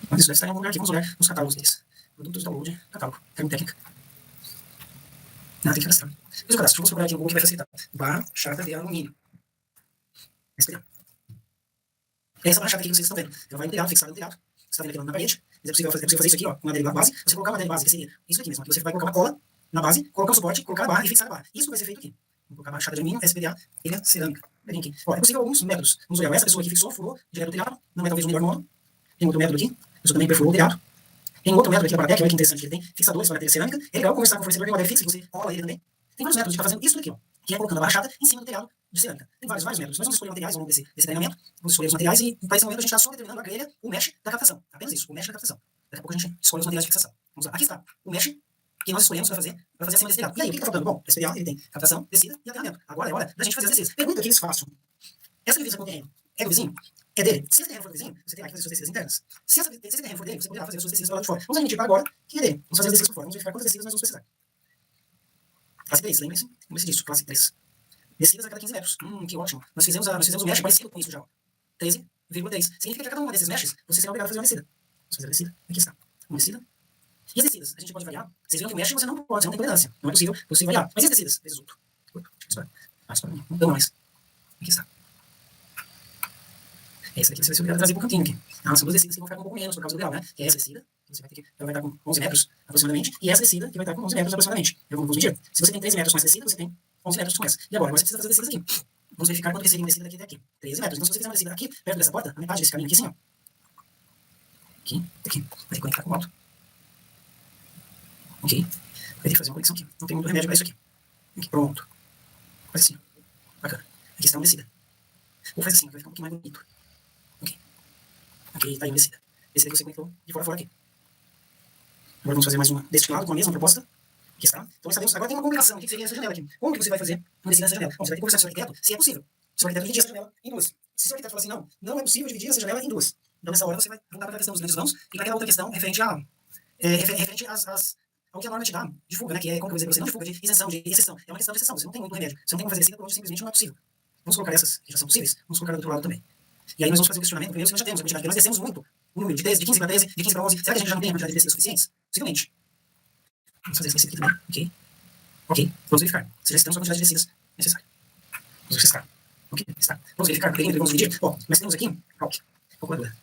Mas isso deve estar em algum lugar aqui. Vamos olhar nos catálogos deles. Produtos, download, catálogo, termotécnica. Tem que cadastrar. Fiz o cadastro. Vamos procurar aqui no Google que vai facilitar. Barra chata de alumínio. É essa barra chata aqui que vocês estão vendo. Ela vai no telhado, fixada no telhado. Você está vendo aqui na parede. Mas é possível fazer isso aqui, ó, com madeira base. Você colocar a madeira base, que seria isso aqui mesmo. Aqui você vai colocar uma cola na base, colocar o suporte, colocar a barra e fixar a barra. Isso vai ser feito aqui. Vou colocar a barra chata de alumínio, SPDA, telha cerâmica. Vem aqui. Ó, é possível alguns métodos. Vamos olhar. Essa pessoa aqui fixou, furou, direto do telhado. Não é talvez o melhor modo. Tem outro método aqui. A pessoa também perfurou o telhado. Tem outro método aqui da Paratec, olha que interessante, que ele tem fixadores para a telha cerâmica. É legal conversar com o fornecedor de madeira fixa, que você cola ele também. Tem vários métodos de estar fazendo isso daqui, ó, que é colocando a barra chata em cima do telhado de cerâmica. Tem vários métodos. Nós vamos escolher materiais ao longo desse treinamento. Vamos escolher os materiais e, para esse momento, a gente está só determinando a grelha, o mesh da captação. Apenas isso, o mesh da captação. Daqui a pouco a gente escolhe os materiais de fixação. Vamos lá. Aqui está o mesh que nós escolhemos para fazer acima desse telhado. E aí, o que está faltando? Bom, esse telhado ele tem captação, descida e aterramento. Agora é hora da gente fazer as descidas. Pergunta que eles façam. Essa divisa com o terreno é do vizinho? É dele? Se esse terreno for do vizinho, você terá que fazer suas descidas internas. Se esse terreno for dele, você poderá fazer as suas descidas para lá de fora. Vamos admitir para agora que é dele. Vamos fazer as descidas por fora. Vamos verificar quantas descidas nós vamos precisar. Classe 3, lembrem-se? Lembrem-se disso, classe 3. Descidas a cada 15 metros. Que ótimo. Nós fizemos o mesh parecido com isso já. 13,3. Significa que a cada uma desses meshes, você será obrigado a fazer uma descida. Vamos fazer a descida. Aqui está. Uma descida. E as descidas? A gente pode variar. Vocês viram que mexe, você não pode, você não tem tolerância. Não é possível você variar. Mas e as descidas? Vezes outro. Não deu mais. Aqui está. Essa aqui você vai ser obrigado a trazer para o cantinho aqui. São duas descidas que vão ficar com um pouco menos por causa do grau, né? Que é essa descida, você vai ter que, ela vai estar com 11 metros aproximadamente, e essa descida que vai estar com 11 metros aproximadamente. Vamos medir. Se você tem 13 metros com essa descida, você tem 11 metros com essa. E agora você precisa fazer descidas aqui. Vamos verificar quanto que seria uma descida daqui até aqui. 13 metros. Então, se você fizer uma descida aqui, perto dessa porta, a metade desse caminho aqui, assim, ó. Aqui. Vai ter que conectar com o alto. Ok. Vai ter que fazer uma conexão aqui. Não tem muito remédio para isso aqui. Aqui, pronto. Faz assim, ó. Bacana. Aqui está uma descida. Ou faz assim, vai ficar um pouquinho mais bonito. Ok, tá aí uma descida. Esse daqui você conectou de fora a fora aqui. Agora vamos fazer mais uma deste lado com a mesma proposta. Aqui está. Então, sabemos, agora tem uma complicação. O que seria essa janela aqui? Como que você vai fazer uma descida nessa janela? Bom, você vai ter que conversar com o seu arquiteto, se é possível. Se o arquiteto dividir essa janela em duas. Se o seu arquiteto falar assim, não é possível dividir essa janela em duas. Então, nessa hora, você vai voltar para a questão dos grandes vãos e para aquela outra questão referente ao que a norma te dá de fuga, né? Que é, como que eu vou dizer para você, não de fuga, de isenção, de exceção. É uma questão de exceção. Você não tem muito remédio. Você não tem como fazer descida por onde simplesmente não é possível. Vamos colocar essas que já são possíveis. Vamos colocar do outro lado também. E aí nós vamos fazer o questionamento, primeiro, se nós já temos a quantidade, porque nós descemos muito o número de 13, de 15 para 13, de 15 para 11. Será que a gente já não tem a quantidade de descidas suficientes? Possivelmente. Vamos fazer essa descida aqui também, ok? Ok, vamos verificar. Se já estamos com a quantidade de descidas necessária. Vamos verificar. Ok, está. Vamos verificar, porque vamos dividir. Ó, nós temos aqui, ó, calculadora.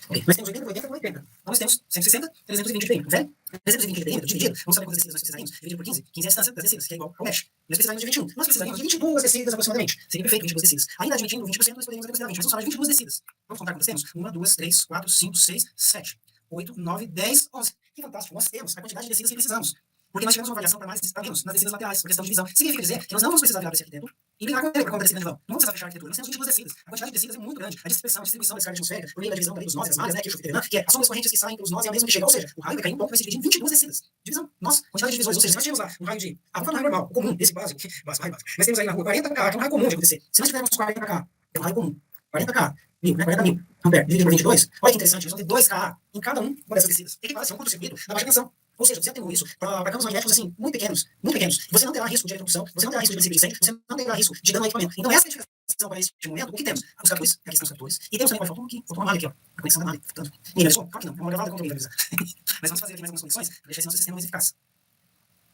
Ok, nós temos 80, 80 com 80. Então nós temos 160, 320 de perímetro, certo? 320 de perímetro dividido, vamos saber quantas descidas nós precisaríamos, dividido por 15. 15 é a distância das descidas, que é igual ao mesh. Nós precisaríamos de 21. Nós precisaríamos de 22 descidas aproximadamente. Seria perfeito 22 descidas. Ainda admitindo 20%, nós poderíamos considerar 20, mas vamos falar de 22 descidas. Vamos contar quantas temos? 1, 2, 3, 4, 5, 6, 7, 8, 9, 10, 11. Que fantástico, nós temos a quantidade de descidas que precisamos. Porque nós tivemos uma variação para mais para menos nas descidas laterais, por questão de divisão. Significa dizer que nós não vamos precisar virar para esse arquiteto e brincar com ele para conta da descida de vão. Não vamos precisar fechar a arquitetura. Nós temos 22 descidas. A quantidade de descidas é muito grande. A distribuição da descarga atmosférica, por meio da divisão dos nós e das malhas, né, que é a soma das correntes que saem pelos nós e a mesma que chega. Ou seja, o raio vai cair um ponto, vai se dividir em 22 descidas. Divisão. Nossa, quantidade de divisões. Ou seja, se nós tínhamos lá um raio de. Vamos falar um raio normal, comum, desse básico. Básico. Nós temos aí na rua 40K, que é um raio comum de acontecer. Se nós tivermos 40K, é um raio comum. 40K, 1000, né? 40 mil. Ampere, dividido por 22. Olha que interessante, nós vamos ter 2K em cada uma dessas descidas. Equivale a um curto-circuito da baixa tensão. Ou seja, você atenuou isso para campos magnéticos assim, muito pequenos. Você não terá risco de eletrocução, você não terá risco de princípio de incêndio, você não terá risco de dano ao equipamento. Então, essa é a identificação para esse momento. O que temos? Os captores, aqui estão os captores. E temos também, faltou uma malha aqui, ó. A conexão da malha. Portanto, ninguém claro que não, é uma gravada como que alguém vai avisar. Mas vamos fazer aqui mais algumas conexões para deixar esse nosso sistema mais eficaz.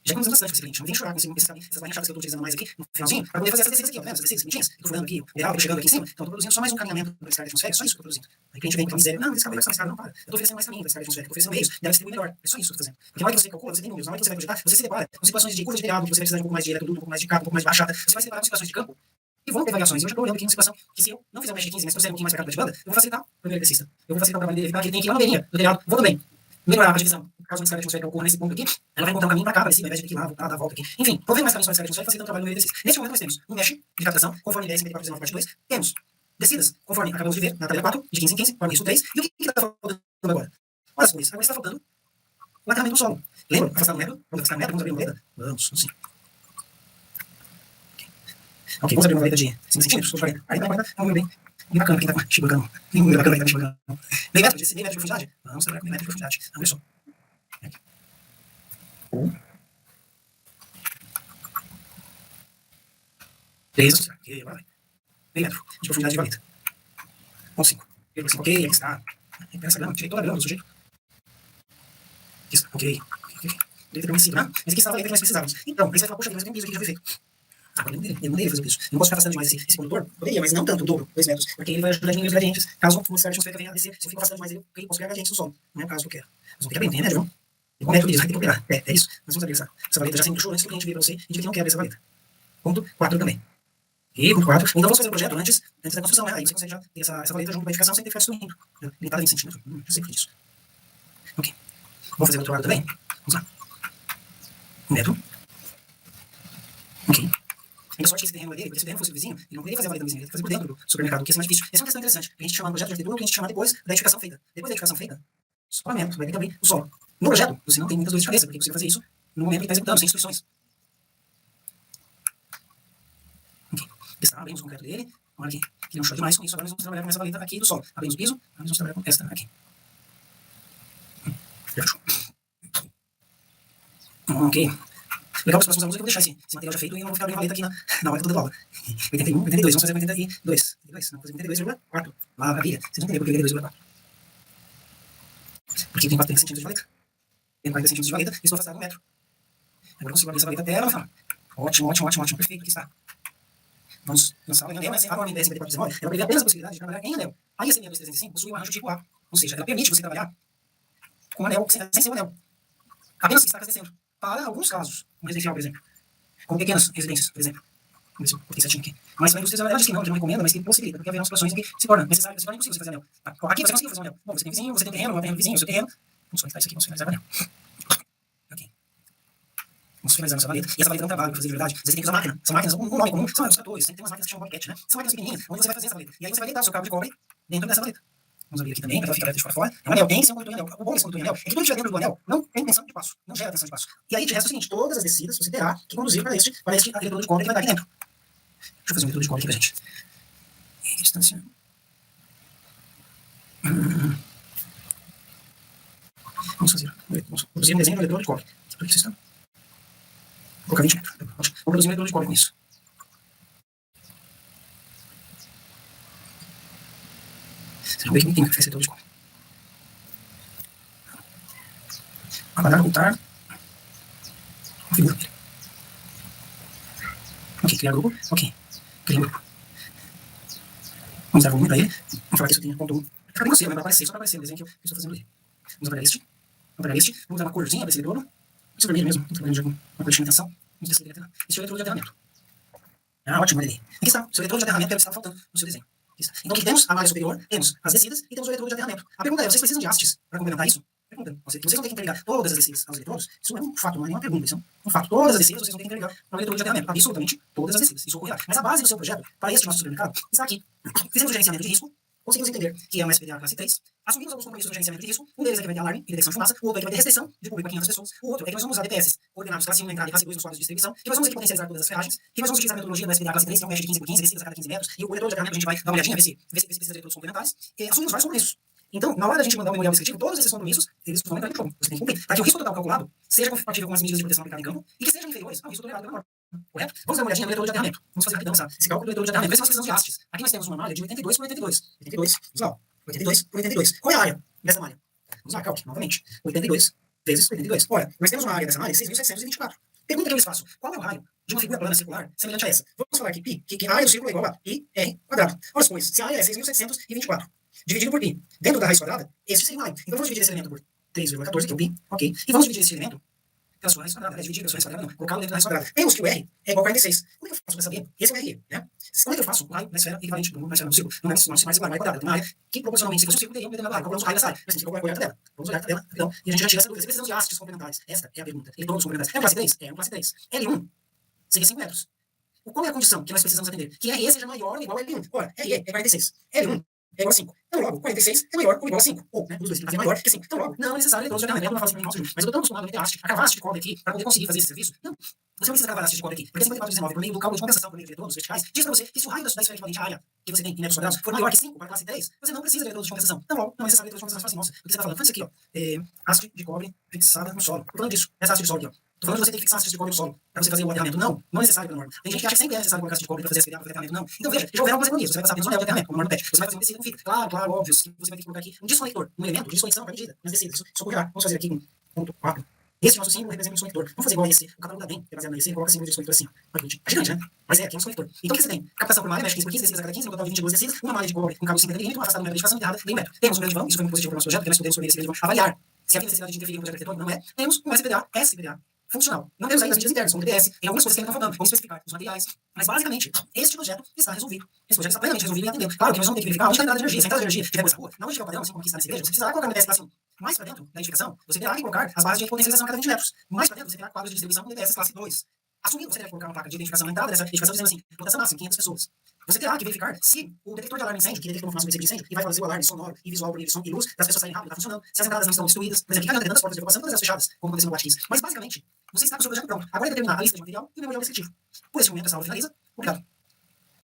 Já começamos bastante com esse cliente. Não vem chorar com essas barrinchadas que eu estou utilizando mais aqui no finalzinho, para poder fazer essas descidas aqui, ó. Tá vendo? Essas descidas bonitinhas. Eu estou furando aqui, o Beraldo chegando aqui em cima. Então, estou produzindo só mais um caminhamento para descarga atmosférica, só isso que eu estou produzindo. Aí o cliente vem com a miséria, não, esse cabelo está mais caro, não, para. Eu estou oferecendo mais caminho para descarga atmosférica, estou oferecendo meios, deve distribuir melhor. É só isso que eu estou fazendo. Porque na hora que você calcula, você tem números, na hora que você vai projetar, você se depara com situações de curva de telhado, que você vai precisar de um pouco mais de eletroduto, um pouco mais de cabo, um pouco mais de bachata. Você vai se deparar com situações de campo e vão ter variações. Eu já estou olhando aqui uma situação que se eu não fizer um mesh de 15, mas trouxer um pouquinho mais para cá de banda, eu vou facilitar o primeiro eletricista. Eu vou facilitar o trabalho dele, evitar que ele tenha que ir lá na beirinha do telhado. Vou também melhorar a divisão. Caso a descarga atmosférica ocorra nesse ponto aqui, ela vai encontrar um caminho para cá, para cima, ao invés de ter que ir lá, voltar, dar a volta aqui. Enfim, vou ver mais caminhos para a descarga atmosférica, facilitando o trabalho no meio desses. Neste momento nós temos um mesh de captação, conforme ideia 54/19 parte 2. Temos descidas, conforme acabamos de ver na tabela 4, de 15 em 15, para isso 3. E o que está faltando agora? Olha as cores. Agora está faltando o aterramento do solo. Lembra? Afastar o metro? Vamos afastar o metro? Vamos abrir uma vareta? Vamos, sim. Ok, vamos abrir uma vareta de 5 centímetros. Aí vai guardar. Vamos bem. Bem bacana, quem tá com a chibacão. Bem bacana, quem tá com a chibacão. Meio metro de profundidade? Vamos trabalhar com meio metro de profundidade. Olha só. Três, ok, agora vai. Meio metro de profundidade de valeta. 1,5. Ok, aqui está. Essa grama, tirei toda a grama do sujeito. Aqui está, ok. Deve ter conhecido, né? Mas aqui está a valeta que nós precisávamos. Então, aí você vai falar, poxa, mas tem um piso aqui que já foi feito. Agora eu não deveria fazer o piso. Não posso ficar afastando demais esse condutor? Poderia, mas não tanto, o dobro, 2 metros. Porque ele vai ajudar a diminuir os gradientes. Caso uma descarga atmosférica venha a descer, se eu fico afastando demais ele, eu posso criar gradientes no solo. Não é o caso que eu quero. Nós vamos ter que abrir, não tem remédio, não? E qual método disso? Vai ter que operar. É isso. Nós vamos abrir essa valeta já sem puxou antes que o cliente vir para você e diga que não quebra essa valeta. Ponto 4 também. E ponto 4. Então vamos fazer o projeto antes da construção, né? Aí você consegue já ter essa valeta junto com a edificação sem ter que ficar destruindo. Limitada em centímetros. Eu sei disso. Ok. Vamos fazer o outro lado também? Vamos lá. 1 metro. Ok. Ainda sorte que esse terreno é dele, porque se o terreno fosse o vizinho, ele não poderia fazer a valeta do vizinho, ele ia fazer por dentro do supermercado, o que ia ser mais difícil. Essa é uma questão interessante. A gente chama no projeto de arquitetura, o que a gente chama depois da edificação feita. Depois da edificação feita, escolamento, vai ter que abrir o solo. No projeto, você não tem muitas dores de cabeça, porque você vai fazer isso no momento que está executando, sem instruções. Ok. Está, abrimos o concreto dele. Olha aqui, que não show demais com isso. Agora nós vamos trabalhar com essa valeta aqui do solo. Abrimos o piso, agora nós vamos trabalhar com esta aqui. Já fechou. Ok. Legal, os próximos alunos eu vou deixar esse material já feito e eu não vou ficar abrindo valeta aqui na hora toda da aula. 81, 82, vamos fazer 82. Não, fazer 82,4. Maravilha. Vocês não entenderam por que 82,4? Porque tem 4 centímetros de valeta. tenho 40 centímetros de valeta e estou afastado 1 metro. Agora eu consigo abrir essa valeta até ela no final. Ótimo, perfeito, aqui está. Vamos lançar o anel, mas a norma 105419, ela prevê apenas a possibilidade de trabalhar em anel. A IEC 62305 possui um arranjo tipo A, ou seja, ela permite você trabalhar com anel sem ser um anel. Apenas estacas de centro. Para alguns casos, um residencial, por exemplo, com pequenas residências, por exemplo. Vamos ver se eu botei certinho aqui. Mas para indústrias, ela diz que não recomenda, mas que possibilita, porque haverão situações em que se torna necessário, se torna impossível você fazer anel. Aqui você conseguiu fazer um anel. Bom, você tem vizinho, você tem terreno, terreno vizinho, seu terreno. Vamos conectar isso aqui, vamos finalizar o anel. Ok. Vamos finalizar essa valeta. E essa valeta não trabalha para fazer de verdade. Você tem que usar máquina. São máquinas, um nome comum, são os tratores. Você tem umas máquinas que chamam bobcat, né? São máquinas pequenininhas, onde você vai fazer essa valeta. E aí você vai deitar o seu cabo de cobre dentro dessa valeta. Vamos abrir aqui também, para ela ficar de fora. É um anel, tem que ser um condutor de anel. O bom desse condutor de anel é que tudo que estiver dentro do anel não tem tensão de passo, não gera tensão de passo. E aí te resta o seguinte, todas as descidas você terá que conduzir para este eletrodo de cobre que vai dar aqui dentro. Deixa eu fazer um eletrodo de cobre aqui pra gente. E que distância? Vamos produzir um desenho do eletrodo de cobre. Por que vocês estão? Vou colocar 20 metros. Vou produzir um eletrodo de cobre com isso. Vocês vão ver que nem tem que fazer eletrodo de cobre. Apagar, ocultar. Configura. Ok, criar grupo. Ok. Criar grupo. Vamos dar volume para ele. Vamos falar que isso tem ponto 1. Fica bem grosseiro, mas vai aparecer, só para aparecer o desenho que eu estou fazendo ali. Vamos apagar este. Vamos dar uma corzinha para esse eletrodo. Isso é vermelho mesmo. Estou trabalhando já com uma cor de pigmentação. Vamos descer ele até lá. Esse é o eletrodo de aterramento. Ah, ótimo, olha ali. Aqui está. O seu eletrodo de aterramento que estava faltando no seu desenho. Então, aqui temos a malha superior, temos as descidas e temos o eletrodo de aterramento. A pergunta é, vocês precisam de hastes para complementar isso? Pergunta. Vocês vão ter que interligar todas as descidas aos eletrodos? Isso é um fato, não é uma pergunta. Isso é um fato. Todas as descidas vocês vão ter que interligar para o eletrodo de aterramento. Absolutamente todas as descidas. Isso ocorrerá. Mas a base do seu projeto, para este nosso supermercado, está aqui. Fizemos o gerenciamento de risco, conseguimos entender que é uma SPDA classe 3, assumimos alguns compromissos no gerenciamento de risco, um deles é que vai ter alarme e detecção de fumaça, o outro é que vai ter restrição de público a 500 pessoas, o outro é que nós vamos usar DPS coordenados classe 1 na entrada e classe 2 nos quadros de distribuição, que nós vamos aqui potencializar todas as ferragens, que nós vamos utilizar a metodologia da SPDA classe 3, que é um mesh de 15 por 15, descidas a cada 15 metros, e o eletrodo de aterramento a gente vai dar uma olhadinha, ver se precisa de eletrodos complementares, e assumimos vários compromissos. Então, na hora da gente mandar o memorial descritivo, todos esses compromissos, eles vão entrar em jogo. Você tem que cumprir. Para que o risco total calculado seja compatível com as medidas de proteção aplicadas em campo e que sejam inferiores ao risco tolerado pela norma. Correto? Vamos dar uma olhadinha no eletrodo de aterramento. Vamos fazer rapidão esse cálculo do eletrodo de aterramento. Vê se nós precisamos de hastes. Aqui nós temos uma malha de 82 por 82. 82, vamos lá. 82 por 82. Qual é a área dessa malha? Vamos lá, calque, novamente. 82 vezes 82. Olha, nós temos uma área dessa malha de 6.724. Pergunta que eu lhes faço. Qual é o raio de uma figura plana circular semelhante a essa? Vamos falar aqui que a área do círculo é igual a πr quadrado. Olha as coisas. Se a área é 6.724 dividido por π dentro da raiz quadrada, esse seria o raio. Então vamos dividir esse elemento por 3,14, que é o π, ok? E vamos dividir esse elemento pela sua raiz quadrada. Dividir pela sua raiz quadrada, não. Colocá-lo dentro da raiz quadrada. Temos que o R é igual a 46. Como é que eu faço para saber? Esse é o R, né? Como é que eu faço o raio da esfera equivalente na esfera do círculo? Não é mais uma área quadrada. Tem uma área que proporcionalmente, se fosse um círculo, teria um determinado raio. Calculamos o raio dessa área. Mas tem que calcular a coordenada dela. Vamos olhar a tabela, então, e a gente já tira essa dúvida. Se precisamos de hastes complementares. Esta é a pergunta. Eletrodos complementares. É um classe 3? É um classe 3. L1 seria 5 metros. Qual é a condição que nós precisamos atender? Que RE seja maior ou igual a L1. Ora, RE é 46. L1 é igual a 5. Então, logo, 46 é maior ou igual a 5. Ou, né, os dois têm que fazer maior que 5. Então, logo, não é necessário eletrodos de aterramento, não faz em nosso junto. Mas eu estou tão acostumado a meter haste, a cavar haste de cobre aqui, para poder conseguir fazer esse serviço. Não. Você não precisa cavar haste de cobre aqui. Porque 5419, por meio do cálculo de compensação por meio de eletrodos verticais, diz para você que se o raio da esfera equivalente à área que você tem em metros quadrados for maior que 5 para a classe 3, você não precisa de eletrodos de compensação. Então, logo, não é necessário eletrodos de compensação. Você fala assim, nossa, o que você está falando? Foi isso aqui, ó. Haste de cobre fixada no solo. Estou falando disso. Essa haste de solo aqui, ó. Estou falando de você ter que fixar hastes de cobre no solo para você fazer o aterramento. Não, não é necessário pela norma. Tem gente que acha que sempre é necessário colocar haste de cobre para fazer esse aterramento. Não. Então veja, já houveram algumas economias. Você vai passar apenas um anel de aterramento, como norma PET. Você vai fazer um descida com fita. Claro, óbvio. Você vai ter que colocar aqui um desconector, um elemento de desconexão para medida nas descidas. Isso ocorrerá. Vamos fazer aqui um ponto 4. Esse nosso símbolo representa um desconector. Vamos fazer igual a esse. O catálogo da DEM, que é baseado nesse, e coloca símbolo de desconector assim. É gigante, né? Mas aqui é um desconector. Então o que você tem? Captação por malha, mexe 15 por 15, descidas a cada 15, no total de 22 descidas, uma malha de cobre com cabo 50 mm, uma afastada no metro de edificação enterrada de 1 metro. Temos um grande vão, isso foi muito positivo para o nosso projeto, porque nós podemos sobre esse grande vão avaliar se havia necessidade de interferir no projeto arquitetônico, não é. Temos um SPDA funcional. Não temos ainda as medidas internas, como o DPS, tem algumas coisas que ainda estão faltando, vamos especificar os materiais. Mas, basicamente, este projeto está resolvido. Esse projeto está plenamente resolvido e atendendo. Claro que nós vamos ter que verificar onde está a entrada de energia. Se a entrada de energia estiver nessa rua, na onde tiver o padrão, assim como aqui está nessa igreja, você precisará colocar uma DPS classe 1. Mais para dentro da edificação, você terá que colocar as bases de potencialização a cada 20 metros. Mais para dentro, você terá quadros de distribuição com DPS classe 2. Assumindo, você terá que colocar uma placa de identificação na entrada dessa edificação dizendo assim, lotação máxima, 500 pessoas. Você terá que verificar se o detector de alarme de incêndio, que detecta uma fumaça de incêndio, e vai fazer o alarme sonoro e visual por nível de som e luz, das pessoas saírem rápido, está funcionando. Se as entradas não estão destruídas, por exemplo, fica as portas de evacuação, todas elas fechadas, como aconteceu no Batins. Mas, basicamente, você está com o seu projeto pronto. Agora é determinar a lista de material e o memorial descritivo. Por esse momento, essa aula finaliza. Obrigado.